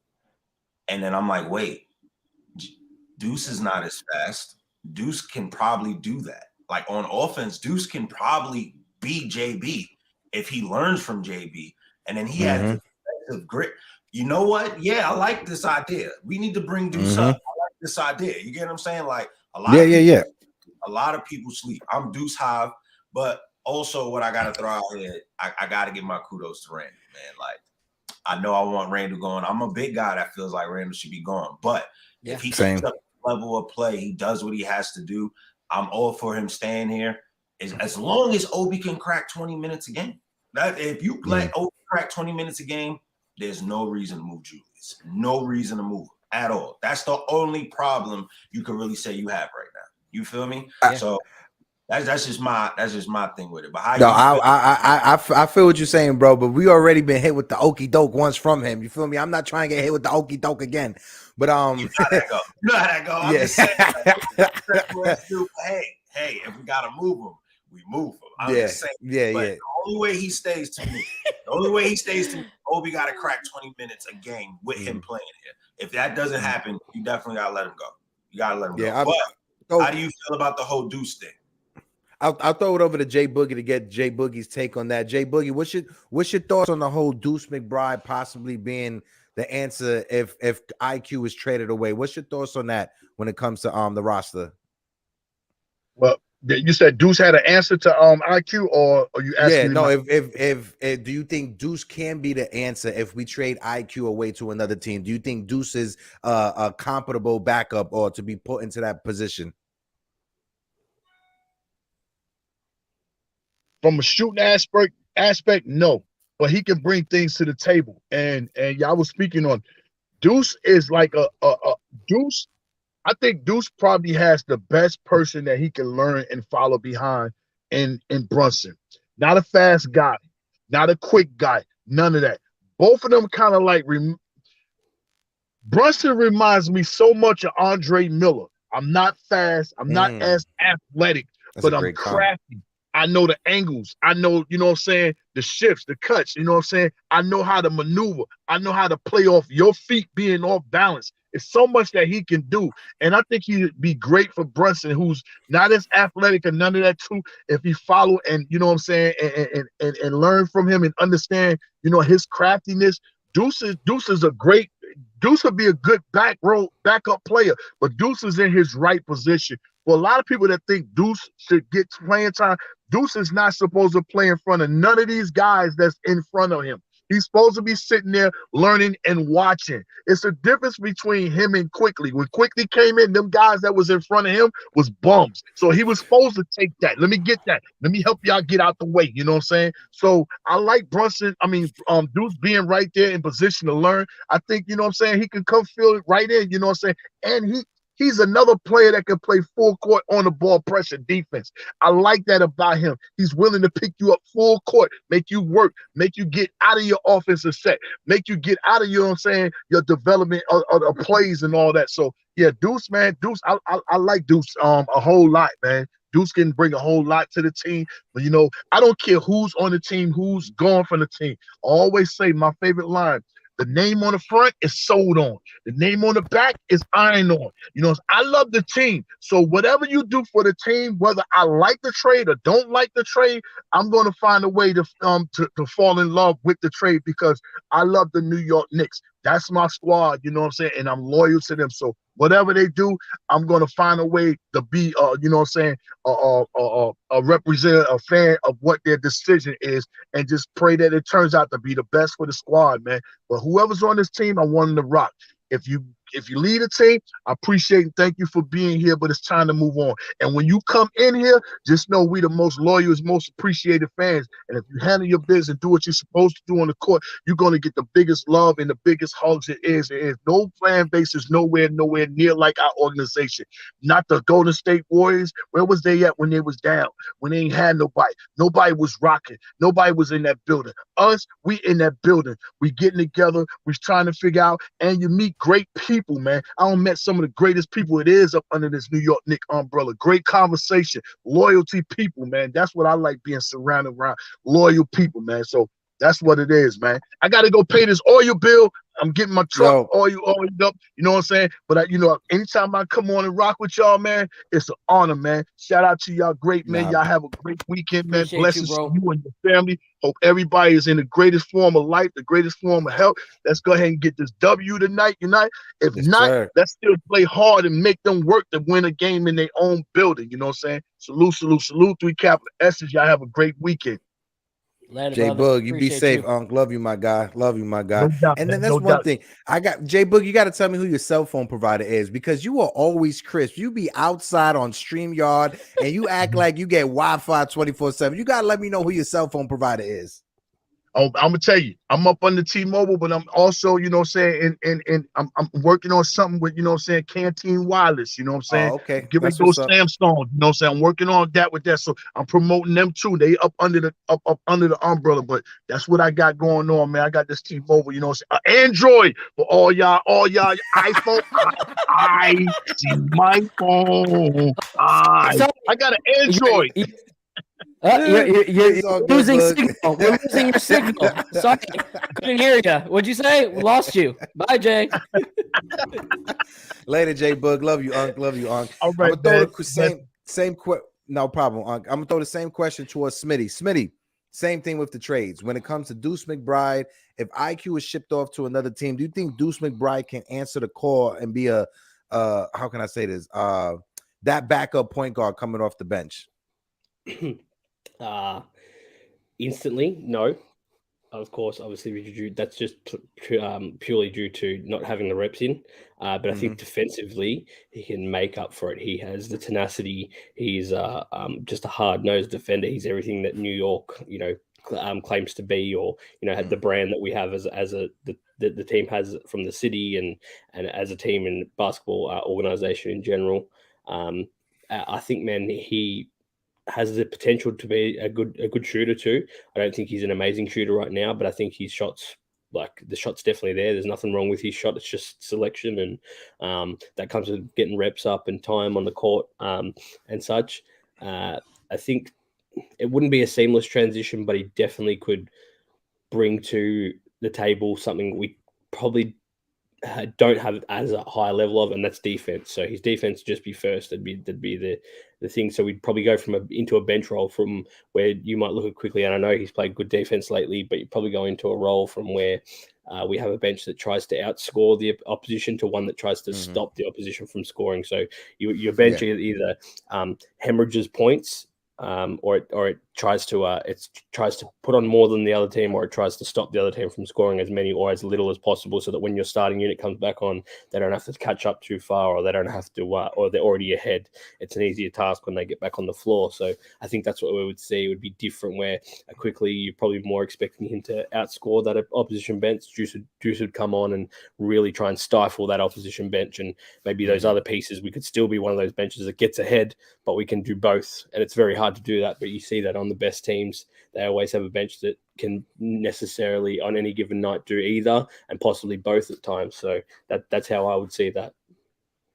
and then I'm like, wait, Deuce is not as fast. Deuce can probably do that. Like, on offense, Deuce can probably be JB if he learns from JB, and then he has defensive grit. You know what? Yeah, I like this idea. We need to bring Deuce up. I like this idea. You get what I'm saying? Like, a lot of people sleep. I'm Deuce Hive, but also what I got to throw out here, I got to give my kudos to Randle, man. Like, I know I want Randle going. I'm a big guy that feels like Randle should be gone, but if he keeps up the level of play, he does what he has to do. I'm all for him staying here, as long as Obi can crack 20 minutes a game. If you let Obi crack 20 minutes a game, there's no reason to move Julius. No reason to move him at all. That's the only problem you can really say you have right now. You feel me? So that's just my thing with it. But I feel what you're saying, bro. But we already been hit with the okey doke once from him. You feel me? I'm not trying to get hit with the okey doke again. But you know how that go. I'm just saying, hey, if we gotta move him, we move him. I'm just saying. The only way he stays to me, Obi got to crack 20 minutes a game with him playing here. If that doesn't happen, you definitely gotta let him go. You gotta let him go. But how do you feel about the whole Deuce thing? I'll throw it over to Jay Boogie to get Jay Boogie's take on that. Jay Boogie, what's your thoughts on the whole Deuce McBride possibly being the answer if IQ is traded away? What's your thoughts on that when it comes to the roster? Well, you said Deuce had an answer to IQ, or you asking? Yeah, no. If do you think Deuce can be the answer if we trade IQ away to another team? Do you think Deuce is a comparable backup or to be put into that position? From a shooting aspect, no. But he can bring things to the table. And y'all was speaking on Deuce is like a Deuce I think Deuce probably has the best person that he can learn and follow behind in Brunson. Not a fast guy, not a quick guy, none of that. Both of them kind of like Brunson reminds me so much of Andre Miller. I'm not fast, I'm not as athletic, but I'm crafty. I know the angles. I know, you know what I'm saying, the shifts, the cuts, you know what I'm saying? I know how to maneuver. I know how to play off your feet being off balance. It's so much that he can do. And I think he'd be great for Brunson, who's not as athletic and none of that too, if he follow and, you know what I'm saying, and learn from him and understand, you know, his craftiness. Deuce is a great – Deuce would be a good backup player, but Deuce is in his right position. For a lot of people that think Deuce should get playing time, Deuce is not supposed to play in front of none of these guys that's in front of him. He's supposed to be sitting there learning and watching. It's a difference between him and Quickly. When Quickly came in, them guys that was in front of him was bums. So he was supposed to take that. Let me get that. Let me help y'all get out the way. You know what I'm saying? So I like Deuce being right there in position to learn. I think, you know what I'm saying, he can come fill it right in, you know what I'm saying? And he's another player that can play full court on the ball pressure defense. I like that about him. He's willing to pick you up full court, make you work, make you get out of your offensive set, make you get out of, you know what I'm saying, your development of the plays and all that. So, yeah, Deuce, man, I like Deuce a whole lot, man. Deuce can bring a whole lot to the team. But, you know, I don't care who's on the team, who's gone from the team. I always say my favorite line, the name on the front is sold on. The name on the back is ironed on. You know, I love the team. So whatever you do for the team, whether I like the trade or don't like the trade, I'm going to find a way to fall in love with the trade because I love the New York Knicks. That's my squad, you know what I'm saying? And I'm loyal to them. So whatever they do, I'm going to find a way to be, you know what I'm saying, a representative, a fan of what their decision is, and just pray that it turns out to be the best for the squad, man. But whoever's on this team, I want them to rock. If you lead a team, I appreciate and thank you for being here, but it's time to move on. And when you come in here, just know we the most loyal, most appreciated fans. And if you handle your business and do what you're supposed to do on the court, you're going to get the biggest love and the biggest hugs it is. There is no fan base is nowhere near like our organization. Not the Golden State Warriors. Where was they at when they was down? When they ain't had nobody. Nobody was rocking. Nobody was in that building. Us, we in that building. We getting together. We trying to figure out, and you meet great people, man. I don't met some of the greatest people it is up under this New York Knicks umbrella. Great conversation, loyalty people, man. That's what I like, being surrounded around loyal people, man. So that's what it is, man. I got to go pay this oil bill. I'm getting my truck oiled up. You know what I'm saying? But, anytime I come on and rock with y'all, man, it's an honor, man. Shout out to y'all great, man. Y'all have a great weekend, man. Blessings to you and your family. Hope everybody is in the greatest form of life, the greatest form of health. Let's go ahead and get this W tonight. If not, let's still play hard and make them work to win a game in their own building. You know what I'm saying? Salute, salute, salute. 3 capital S's. Y'all have a great weekend. J Boog, you be safe, Unc. Love you, my guy. Love you, my guy. No doubt, and then that's one thing. I got J Boog. You got to tell me who your cell phone provider is, because you are always crisp. You be outside on StreamYard and you act like you get Wi-Fi 24/7. You got to let me know who your cell phone provider is. I'm gonna tell you, I'm up on the T-Mobile, but I'm also, you know what I'm saying, and I'm working on something with, you know what I'm saying, Canteen Wireless, you know what I'm saying? Okay. Give me those Samsung, you know what I'm saying? I'm working on that with that. So I'm promoting them too. They up under the umbrella, but that's what I got going on, man. I got this T-Mobile, you know what I'm saying? Android for all y'all iPhone. I see my phone. I got an Android. You're losing signal. We're losing your signal. Sorry, couldn't hear you. What'd you say? We lost you. Bye, Jay. Later, J Boog. Love you, Unc. Love you, Unc. All right, no problem, Unc. I'm gonna throw the same question towards Smitty. Smitty, same thing with the trades. When it comes to Deuce McBride, if IQ is shipped off to another team, do you think Deuce McBride can answer the call and be a how can I say this? That backup point guard coming off the bench? Instantly, no. Of course, obviously, that's just purely due to not having the reps in. But I think defensively, he can make up for it. He has the tenacity. He's just a hard-nosed defender. He's everything that New York, claims to be, or had the brand that we have as the team has from the city and as a team and basketball organization in general. I think, man, he has the potential to be a good shooter too. I don't think he's an amazing shooter right now, but I think his shots, like the shot's definitely there. There's nothing wrong with his shot. It's just selection, and that comes with getting reps up and time on the court and such. I think it wouldn't be a seamless transition, but he definitely could bring to the table something we probably don't have as a high level of, and that's defense. So his defense would just be first. That'd be the thing. So we'd probably go into a bench role from where you might look at quickly. And I know he's played good defense lately, but you'd probably go into a role from where we have a bench that tries to outscore the opposition to one that tries to stop the opposition from scoring. So your bench either hemorrhages points, or it tries to put on more than the other team, or it tries to stop the other team from scoring as many or as little as possible, so that when your starting unit comes back on, they don't have to catch up too far, or they don't have to, or they're already ahead. It's an easier task when they get back on the floor. So I think that's what we would see. It would be different, where quickly you're probably more expecting him to outscore that opposition bench. Juice would come on and really try and stifle that opposition bench, and maybe those other pieces, we could still be one of those benches that gets ahead, but we can do both. And it's very hard to do that, but you see that on the best teams, they always have a bench that can necessarily on any given night do either, and possibly both at times. So that's how I would see that.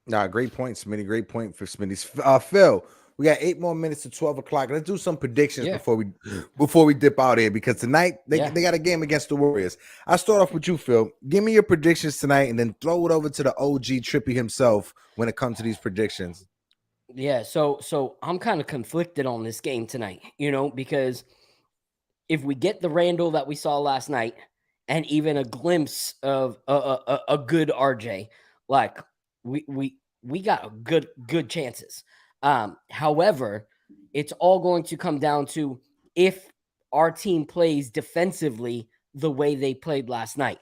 Nah, great point, Smitty. Great point for Smitty. Phil, we got 8 more minutes to 12 o'clock. Let's do some predictions before we dip out here, because tonight they got a game against the Warriors. I'll start off with you, Phil. Give me your predictions tonight, and then throw it over to the OG Trippy himself when it comes to these predictions. Yeah, so I'm kind of conflicted on this game tonight, because if we get the Randle that we saw last night, and even a glimpse of a good RJ, like we got good chances. However, it's all going to come down to if our team plays defensively the way they played last night,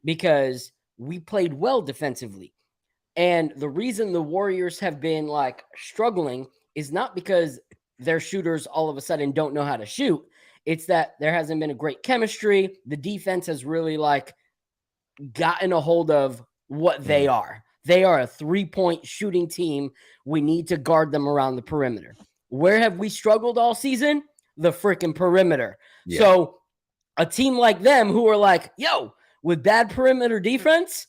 because we played well defensively. And the reason the Warriors have been struggling is not because their shooters all of a sudden don't know how to shoot. It's that there hasn't been a great chemistry. The defense has really gotten a hold of what they are. They are a 3-point shooting team. We need to guard them around the perimeter. Where have we struggled all season? The freaking perimeter. Yeah. So a team like them who are with bad perimeter defense,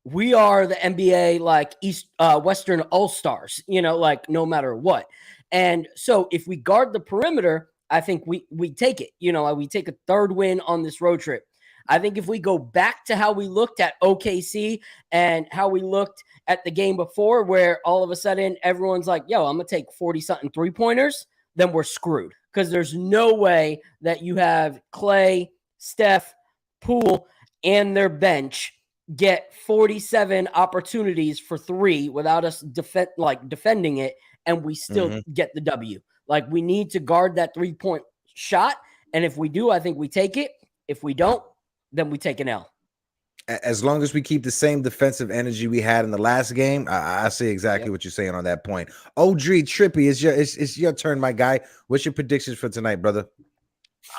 we are the NBA East Western All-Stars, no matter what. And so if we guard the perimeter, I think we take it. We take a third win on this road trip. I think if we go back to how we looked at OKC and how we looked at the game before, where all of a sudden everyone's like, yo, I'm going to take 40-something three-pointers, then we're screwed. Because there's no way that you have Clay, Steph, Poole, and their bench get 47 opportunities for three without us defending it, and we still get the W. We need to guard that 3-point shot, and if we do, I think we take it. If we don't, then we take an L. As long as we keep the same defensive energy we had in the last game, I see exactly what you're saying on that point. OG Trippy, it's your turn, my guy. What's your predictions for tonight, brother?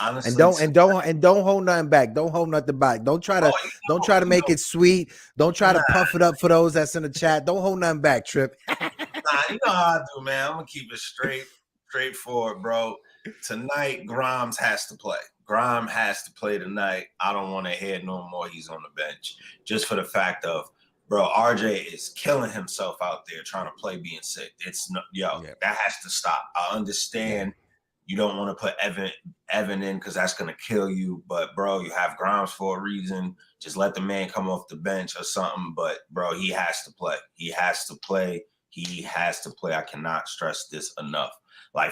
Honestly, and don't hold nothing back. Don't hold nothing back. Don't try to make it sweet. Don't try to puff it up for those that's in the chat. Don't hold nothing back, Trip. You know how I do, man. I'm gonna keep it straightforward, bro. Tonight, Grimes has to play. Grimes has to play tonight. I don't want to hear no more. He's on the bench, just for the fact of, bro, RJ is killing himself out there trying to play being sick. It's that has to stop. I understand. You don't want to put Evan in because that's going to kill you. But, bro, you have Grimes for a reason. Just let the man come off the bench or something. But, bro, he has to play. He has to play. He has to play. I cannot stress this enough.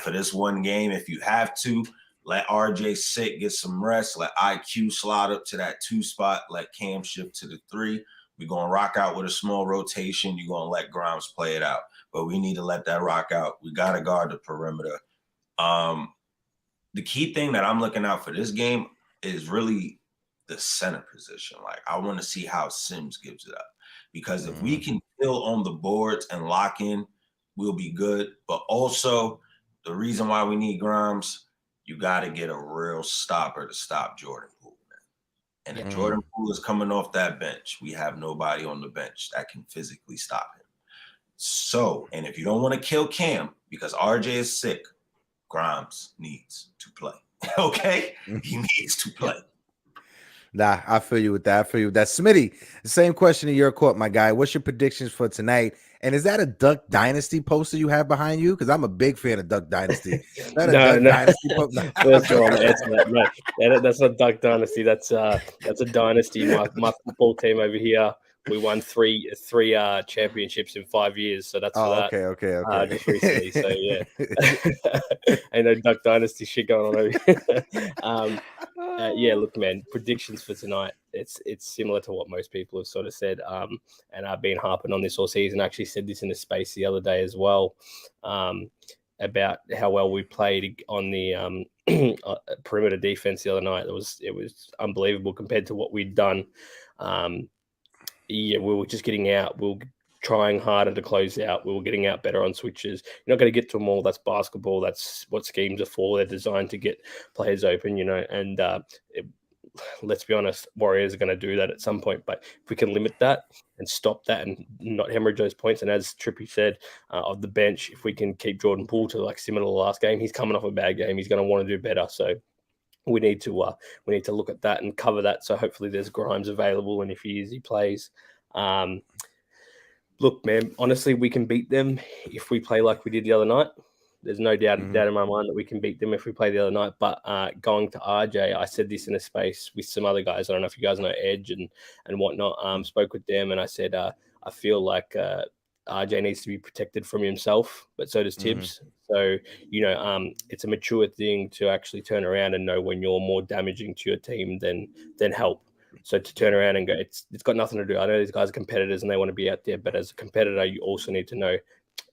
For this one game, if you have to, let RJ sit, get some rest. Let IQ slide up to that 2 spot. Let Cam shift to the 3. We're going to rock out with a small rotation. You're going to let Grimes play it out. But we need to let that rock out. We got to guard the perimeter. The key thing that I'm looking out for this game is really the center position. I want to see how Sims gives it up, because if we can kill on the boards and lock in, we'll be good. But also the reason why we need Grimes, you got to get a real stopper to stop Jordan Poole, man. And if Jordan Poole is coming off that bench, we have nobody on the bench that can physically stop him. So, and if you don't want to kill Cam because RJ is sick, Grimes needs to play. Okay? He needs to play. Nah, I feel you with that. Smitty, the same question in your court, my guy. What's your predictions for tonight? And is that a Duck Dynasty poster you have behind you? Because I'm a big fan of Duck Dynasty. Dynasty poster? That's wrong answer. No, that's not Duck Dynasty. That's a dynasty. My football team over here. We won three championships in 5 years, so that's for that. Okay. Just recently, so yeah, ain't no Duck Dynasty shit going on over here. Yeah, look, man, predictions for tonight. It's similar to what most people have sort of said, and I've been harping on this all season. I actually said this in a space the other day as well, about how well we played on the perimeter defense the other night. It was unbelievable compared to what we'd done. Yeah, we were just getting out. We were trying harder to close out. We were getting out better on switches. You're not going to get to them all. That's basketball. That's what schemes are for. They're designed to get players open, and let's be honest, Warriors are going to do that at some point. But if we can limit that and stop that and not hemorrhage those points, and as Trippy said, of the bench, if we can keep Jordan Poole to like similar to the last game, he's coming off a bad game. He's going to want to do better. So we need to look at that and cover that. So hopefully there's Grimes available, and if he is, he plays. Look, man, honestly, we can beat them if we play like we did the other night. There's no doubt in my mind that we can beat them if we play the other night. But going to RJ, I said this in a space with some other guys. I don't know if you guys know Edge and whatnot. Spoke with them, and I said I feel like RJ needs to be protected from himself, but so does Tibbs. So, it's a mature thing to actually turn around and know when you're more damaging to your team than help. So to turn around and go, it's got nothing to do. I know these guys are competitors and they want to be out there, but as a competitor, you also need to know,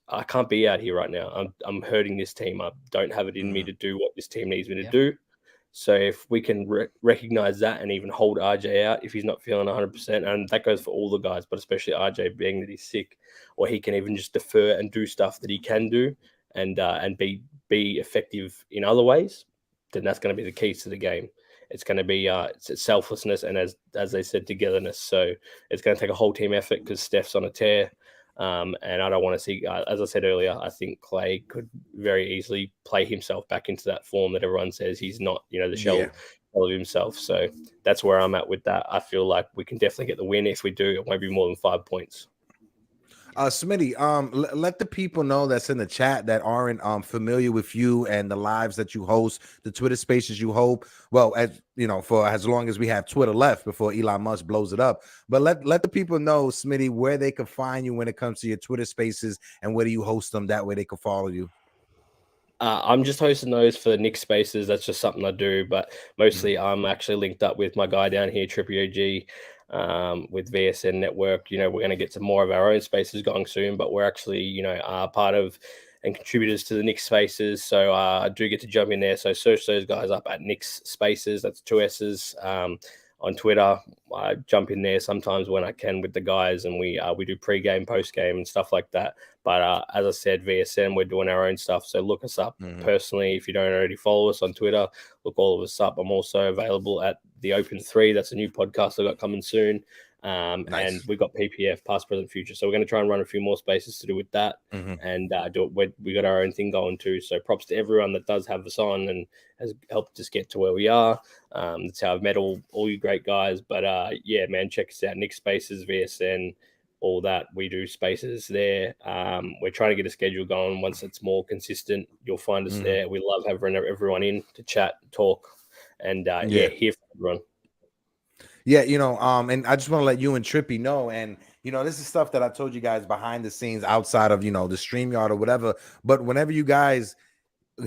I can't be out here right now. I'm hurting this team. I don't have it in me to do what this team needs me to do. So if we can recognize that and even hold RJ out if he's not feeling 100%, and that goes for all the guys, but especially RJ being that he's sick, or he can even just defer and do stuff that he can do and be effective in other ways, then that's going to be the keys to the game. It's going to be it's selflessness and as they said, togetherness. So it's going to take a whole team effort because Steph's on a tear. And I don't want to see, as I said earlier, I think Clay could very easily play himself back into that form that everyone says he's not, the shell of himself. So that's where I'm at with that. I feel like we can definitely get the win. If we do, it won't be more than 5 points. Smitty, let the people know that's in the chat that aren't familiar with you and the lives that you host, the Twitter spaces you hold. Well, for as long as we have Twitter left before Elon Musk blows it up. But let the people know, Smitty, where they can find you when it comes to your Twitter spaces and where do you host them. That way they can follow you. I'm just hosting those for Knicks spaces. That's just something I do. But mostly I'm actually linked up with my guy down here, Trippy OG. With VSN Network, we're going to get some more of our own spaces going soon, but we're actually, part of and contributors to the Knicks Spaces. So I do get to jump in there. So search those guys up at Knicks Spaces. That's 2 S's on Twitter. I jump in there sometimes when I can with the guys, and we do pregame, postgame, and stuff like that. But as I said, VSN, we're doing our own stuff. So look us up personally. If you don't already follow us on Twitter, look all of us up. I'm also available at The Open 3. That's a new podcast I got coming soon. Nice. And we've got PPF, past, present, future. So we're going to try and run a few more spaces to do with that and do it. We got our own thing going too. So props to everyone that does have us on and has helped us get to where we are. That's how I've met all you great guys. But yeah, man, check us out. Nick Spaces, VSN, all that. We do spaces there. We're trying to get a schedule going. Once it's more consistent, you'll find us there. We love having everyone in to chat, talk, and hear from everyone. Yeah, and I just want to let you and Trippy know, and this is stuff that I told you guys behind the scenes outside of the StreamYard or whatever. But whenever you guys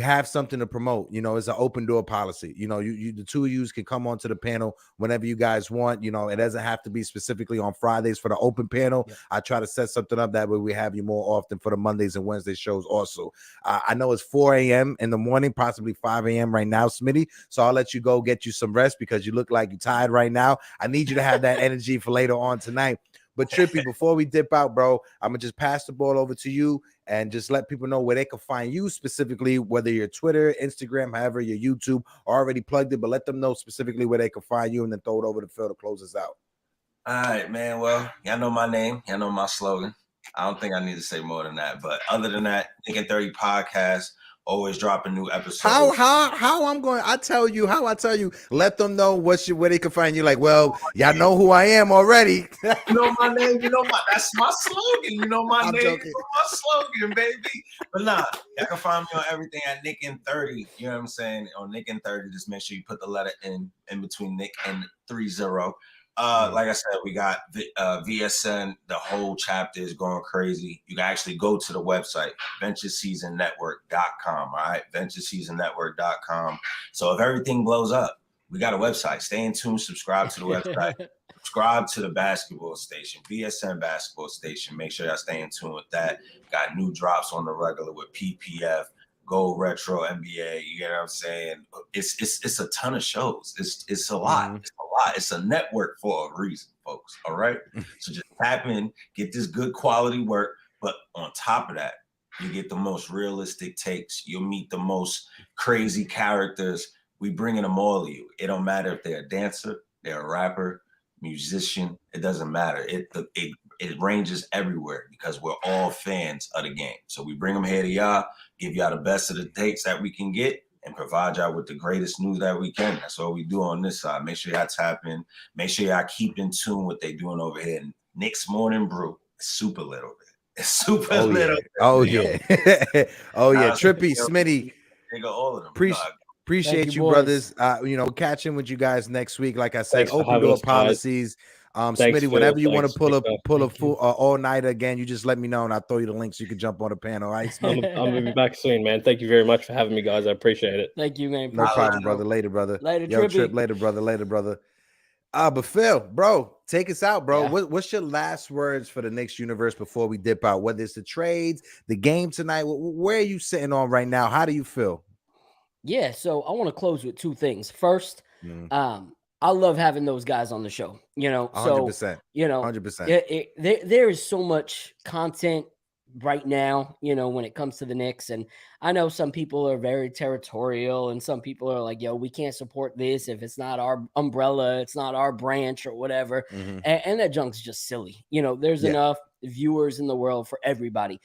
have something to promote, it's an open door policy. You the two of you can come onto the panel whenever you guys want. It doesn't have to be specifically on Fridays for the open panel. Yeah. I try to set something up that way we have you more often for the Mondays and Wednesday shows also. I know it's 4 a.m. in the morning, possibly 5 a.m. right now, Smitty. So I'll let you go get you some rest because you look like you're tired right now. I need you to have that energy for later on tonight. But Trippy, before we dip out, bro, I'm gonna just pass the ball over to you and just let people know where they can find you specifically, whether you're Twitter, Instagram, however, your YouTube, already plugged it, but let them know specifically where they can find you, and then throw it over to Phil to close us out. All right, man. Well, y'all know my name. Y'all know my slogan. I don't think I need to say more than that. But other than that, Nick and 30 podcast, always dropping new episodes. How I'm going? I tell you, let them know where they can find you. Like, well, y'all know who I am already. You know my name. That's my slogan. You know my name. Joking. You know my slogan, baby. But nah, y'all can find me on everything at Nick and 30. You know what I'm saying? On Nick and 30, just make sure you put the letter in between Nick and 30. Like I said, we got VSN. The whole chapter is going crazy. You can actually go to the website, ventureseasonnetwork.com. All right, ventureseasonnetwork.com. So if everything blows up, we got a website. Stay in tune. Subscribe to the website. Subscribe to the basketball station, VSN basketball station. Make sure y'all stay in tune with that. Got new drops on the regular with PPF. Gold Retro NBA, you get what I'm saying? It's a ton of shows. It's a lot. It's a lot. It's a network for a reason, folks. All right. So just tap in, get this good quality work. But on top of that, you get the most realistic takes. You'll meet the most crazy characters. We bringing them all to you. It don't matter if they're a dancer, they're a rapper, musician. It doesn't matter. It ranges everywhere because we're all fans of the game. So we bring them here to y'all, give y'all the best of the takes that we can get, and provide y'all with the greatest news that we can. That's what we do on this side. Make sure y'all tap in. Make sure y'all keep in tune with what they doing over here. Knicks Morning Brew. It's super lit over there. It's super lit over there. Oh, yeah. Oh, yeah. Trippy, Smitty. They got all of them. Appreciate you, brothers. Catching with you guys next week. Like I said, open door policies. Smitty, whenever you want to pull a full all-nighter again, you just let me know and I'll throw you the link so you can jump on the panel. All right, I'm gonna be back soon, man. Thank you very much for having me, guys. I appreciate it. Thank you, man. No problem, brother. Later, brother. Later, Trip. Later, brother. But Phil, bro, take us out, bro. Yeah. What's your last words for the Knicks universe before we dip out? Whether it's the trades, the game tonight, where are you sitting on right now? How do you feel? Yeah, so I want to close with two things. First, I love having those guys on the show, 100%, so, 100%. There is so much content right now, when it comes to the Knicks. And I know some people are very territorial and some people are like, we can't support this if it's not our umbrella, it's not our branch or whatever. And that junk's just silly. There's enough viewers in the world for everybody,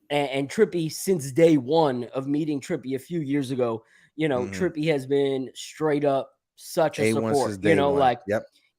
and Trippy, since day one of meeting Trippy a few years ago, Trippy has been straight up such a support,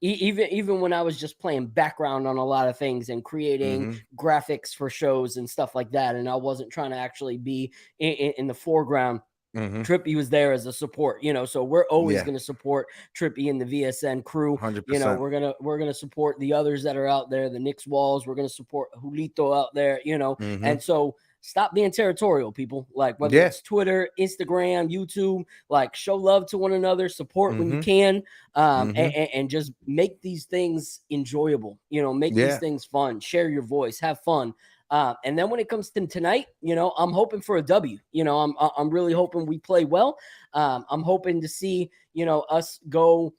even when I was just playing background on a lot of things and creating graphics for shows and stuff like that. And I wasn't trying to actually be in the foreground. Trippy was there as a support, so we're always going to support Trippy and the VSN crew. 100%. We're going to support the others that are out there, the Knicks Walls. We're going to support Julito out there, and so stop being territorial, people. Like whether it's Twitter, Instagram, YouTube, like show love to one another, support when you can, and just make these things enjoyable. Make these things fun. Share your voice, have fun. And then when it comes to tonight, I'm hoping for a W. I'm really hoping we play well. I'm hoping to see us go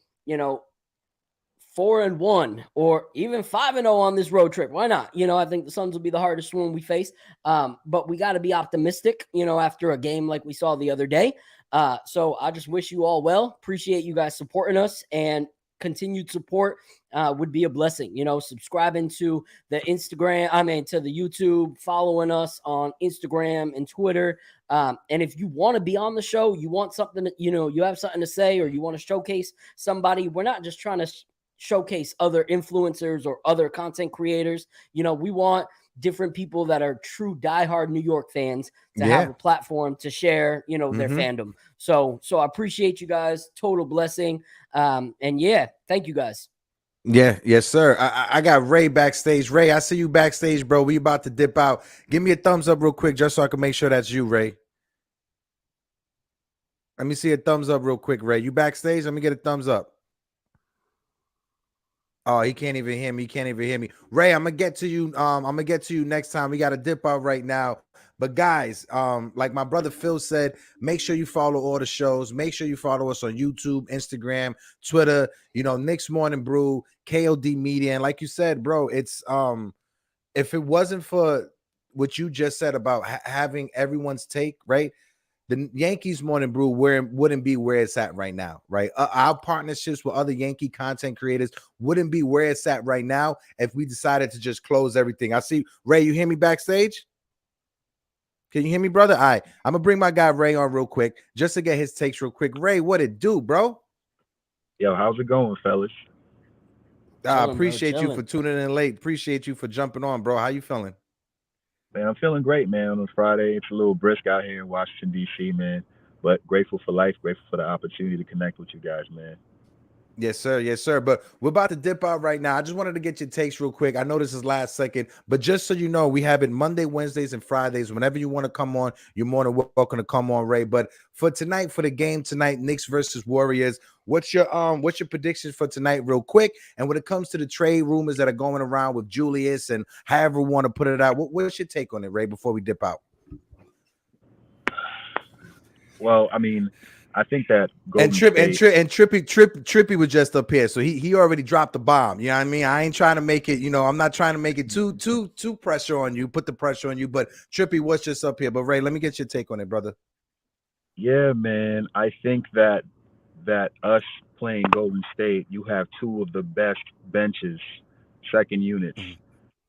4-1 or even 5-0 on this road trip. Why not? I think the Suns will be the hardest one we face. But we got to be optimistic, after a game like we saw the other day. So I just wish you all well. Appreciate you guys supporting us, and continued support would be a blessing. Subscribing to the to the YouTube, following us on Instagram and Twitter. And if you want to be on the show, you want something, you have something to say, or you want to showcase somebody, we're not just trying to showcase other influencers or other content creators. We want different people that are true diehard New York fans to have a platform to share, their fandom. So I appreciate you guys. Total blessing. And thank you guys. Yeah, yes, sir. I got Ray backstage. Ray, I see you backstage, bro. We about to dip out. Give me a thumbs up real quick just so I can make sure that's you, Ray. Let me see a thumbs up real quick, Ray. You backstage? Let me get a thumbs up. Oh, he can't even hear me. He can't even hear me. Ray, I'm gonna get to you. I'm gonna get to you next time. We got to dip out right now. But guys, like my brother Phil said, make sure you follow all the shows. Make sure you follow us on YouTube, Instagram, Twitter. Knicks Morning Brew, KOD Media, and like you said, bro, it's if it wasn't for what you just said about having everyone's take, right? The Yankees Morning Brew wouldn't be where it's at right now, right? Our partnerships with other Yankee content creators wouldn't be where it's at right now if we decided to just close everything. I see Ray, you hear me backstage? Can you hear me, brother? All right, I'm gonna bring my guy Ray on real quick just to get his takes real quick. Ray, what it do, bro? Yo, how's it going, fellas? I appreciate you for tuning in late. Appreciate you for jumping on, bro. How you feeling? Man, I'm feeling great, man. On a Friday, it's a little brisk out here in Washington, D.C., man. But grateful for life, grateful for the opportunity to connect with you guys, man. Yes, sir. Yes, sir. But we're about to dip out right now. I just wanted to get your takes real quick. I know this is last second, but just so you know, we have it Monday, Wednesdays, and Fridays. Whenever you want to come on, you're more than welcome to come on, Ray. But for tonight, for the game tonight, Knicks versus Warriors, what's your predictions for tonight, real quick? And when it comes to the trade rumors that are going around with Julius and however we want to put it out, what's your take on it, Ray? Before we dip out. Well, I mean, I think that Trippy was just up here, so he already dropped the bomb. You know what I mean? I ain't trying to make it. I'm not trying to make it too pressure on you. Put the pressure on you, but Trippy was just up here. But Ray, let me get your take on it, brother. Yeah, man. I think that us playing Golden State, you have two of the best benches, second units.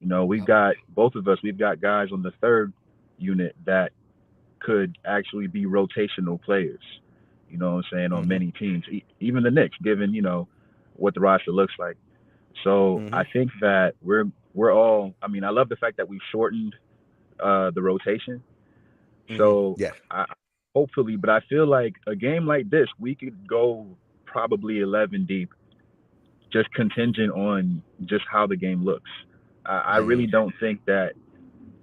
We've got both of us. We've got guys on the third unit that could actually be rotational players. You know what I'm saying, on many teams, even the Knicks, given, what the roster looks like. So I think that we're all, I mean, I love the fact that we've shortened the rotation. So hopefully, but I feel like a game like this, we could go probably 11 deep, just contingent on just how the game looks. I really don't think that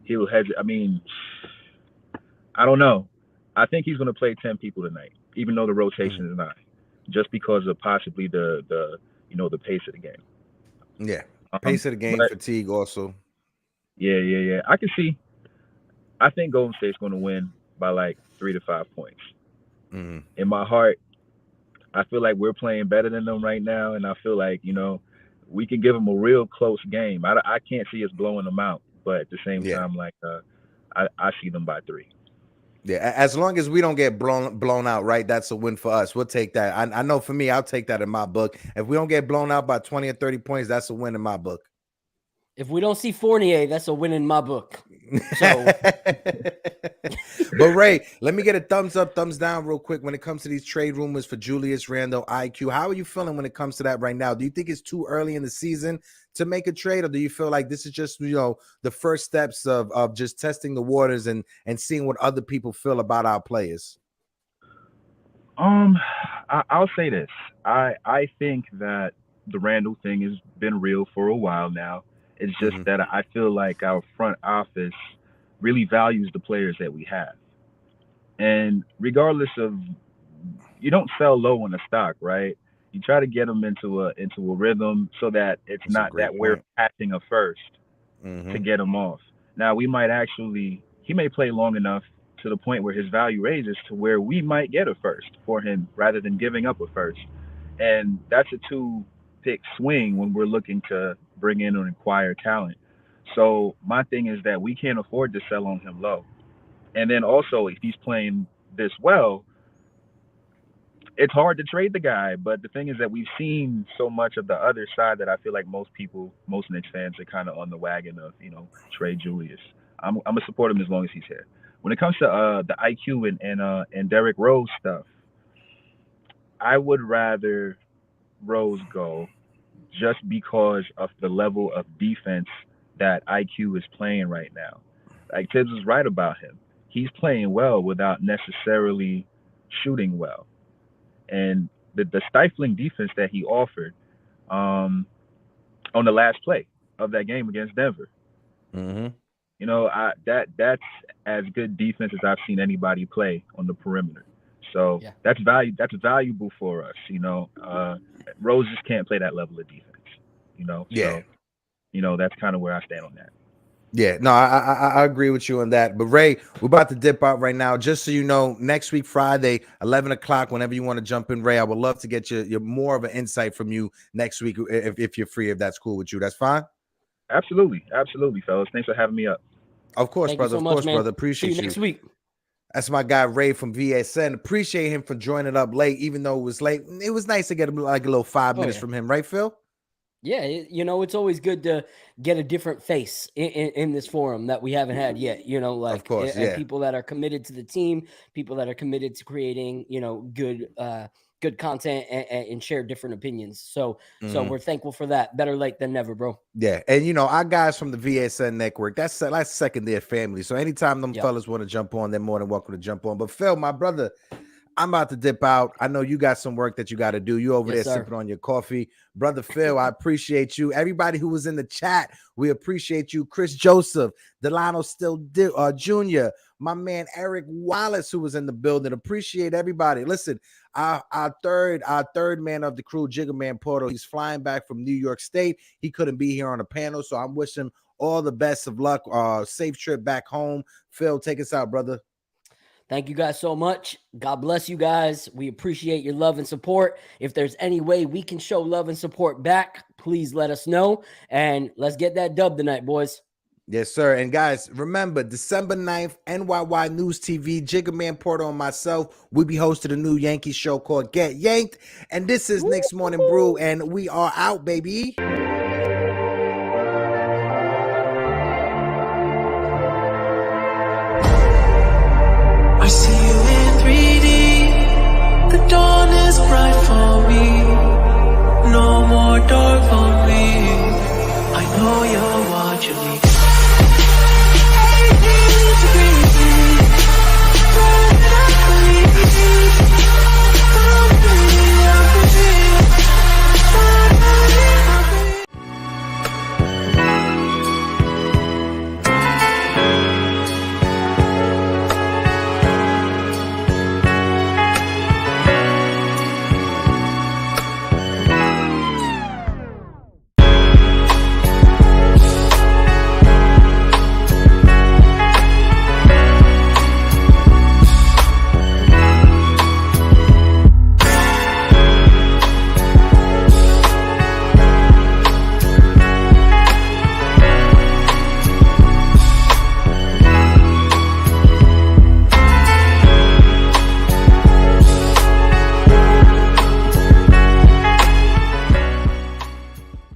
he'll hesitate. I mean, I don't know. I think he's going to play 10 people tonight, even though the rotation is 9, just because of possibly the pace of the game. Yeah, pace of the game, fatigue also. Yeah. I think Golden State's going to win by like 3 to 5 points. In my heart, I feel like we're playing better than them right now, and I feel like we can give them a real close game. I can't see us blowing them out, but at the same time, like I see them by 3. Yeah, as long as we don't get blown out, right? That's a win for us. We'll take that. I know for me, I'll take that in my book. If we don't get blown out by 20 or 30 points, that's a win in my book. If we don't see Fournier, that's a win in my book. So. But Ray, let me get a thumbs up, thumbs down real quick when it comes to these trade rumors for Julius, Randle, IQ. How are you feeling when it comes to that right now? Do you think it's too early in the season to make a trade, or do you feel like this is just the first steps of just testing the waters and seeing what other people feel about our players? I'll say this. I think that the Randle thing has been real for a while now. It's just that I feel like our front office really values the players that we have. And regardless of, you don't sell low on the stock, right? You try to get them into a rhythm so that it's not that we're passing a first to get him off. Now, he may play long enough to the point where his value raises to where we might get a first for him rather than giving up a first. And that's a 2-pick swing when we're looking to bring in and acquire talent. So my thing is that we can't afford to sell on him low. And then also, if he's playing this well, it's hard to trade the guy. But the thing is that we've seen so much of the other side that I feel like most Knicks fans are kind of on the wagon of, trade Julius. I'm going to support him as long as he's here. When it comes to the IQ and Derrick Rose stuff, I would rather Rose go just because of the level of defense that IQ is playing right now. Like Tibbs is right about him. He's playing well without necessarily shooting well. And the stifling defense that he offered on the last play of that game against Denver, that's as good defense as I've seen anybody play on the perimeter. So that's valuable for us. Rose just can't play that level of defense. Yeah. So, that's kind of where I stand on that. Yeah, no, I agree with you on that. But Ray, we're about to dip out right now. Just so you know, next week, Friday, 11 o'clock, whenever you want to jump in, Ray, I would love to get your more of an insight from you next week if you're free, if that's cool with you. That's fine? Absolutely, fellas. Thanks for having me up. Of course, Thank brother. You so much, man. Brother. Appreciate See you next week. That's my guy Ray from VSN. Appreciate him for joining up late, even though it was late. It was nice to get like a little 5 minutes from him, right, Phil? Yeah, it's always good to get a different face in this forum that we haven't had yet. Of course, and people that are committed to the team, people that are committed to creating, good content and share different opinions. So we're thankful for that. Better late than never, bro. Yeah, and our guys from the VSN network, that's second their family. So anytime them fellas want to jump on, they're more than welcome to jump on. But Phil, my brother, I'm about to dip out. I know you got some work that you got to do. You over there sipping on your coffee. Brother Phil, I appreciate you. Everybody who was in the chat, we appreciate you. Chris Joseph, Delano Jr., my man Eric Wallace, who was in the building. Appreciate everybody. Listen, our third man of the crew, Jiggaman Porto, he's flying back from New York State. He couldn't be here on the panel, so I'm wishing him all the best of luck. Safe trip back home. Phil, take us out, brother. Thank you guys so much. God bless you guys. We appreciate your love and support. If there's any way we can show love and support back, please let us know. And let's get that dub tonight, boys. Yes, sir. And guys, remember, December 9th, NYY News TV, Jiggaman Porto and myself, we'll be hosting a new Yankee show called Get Yanked. And this is Knicks Morning Brew, and we are out, baby. I see you in 3D. The dawn is bright for me. No more dark for me. I know you're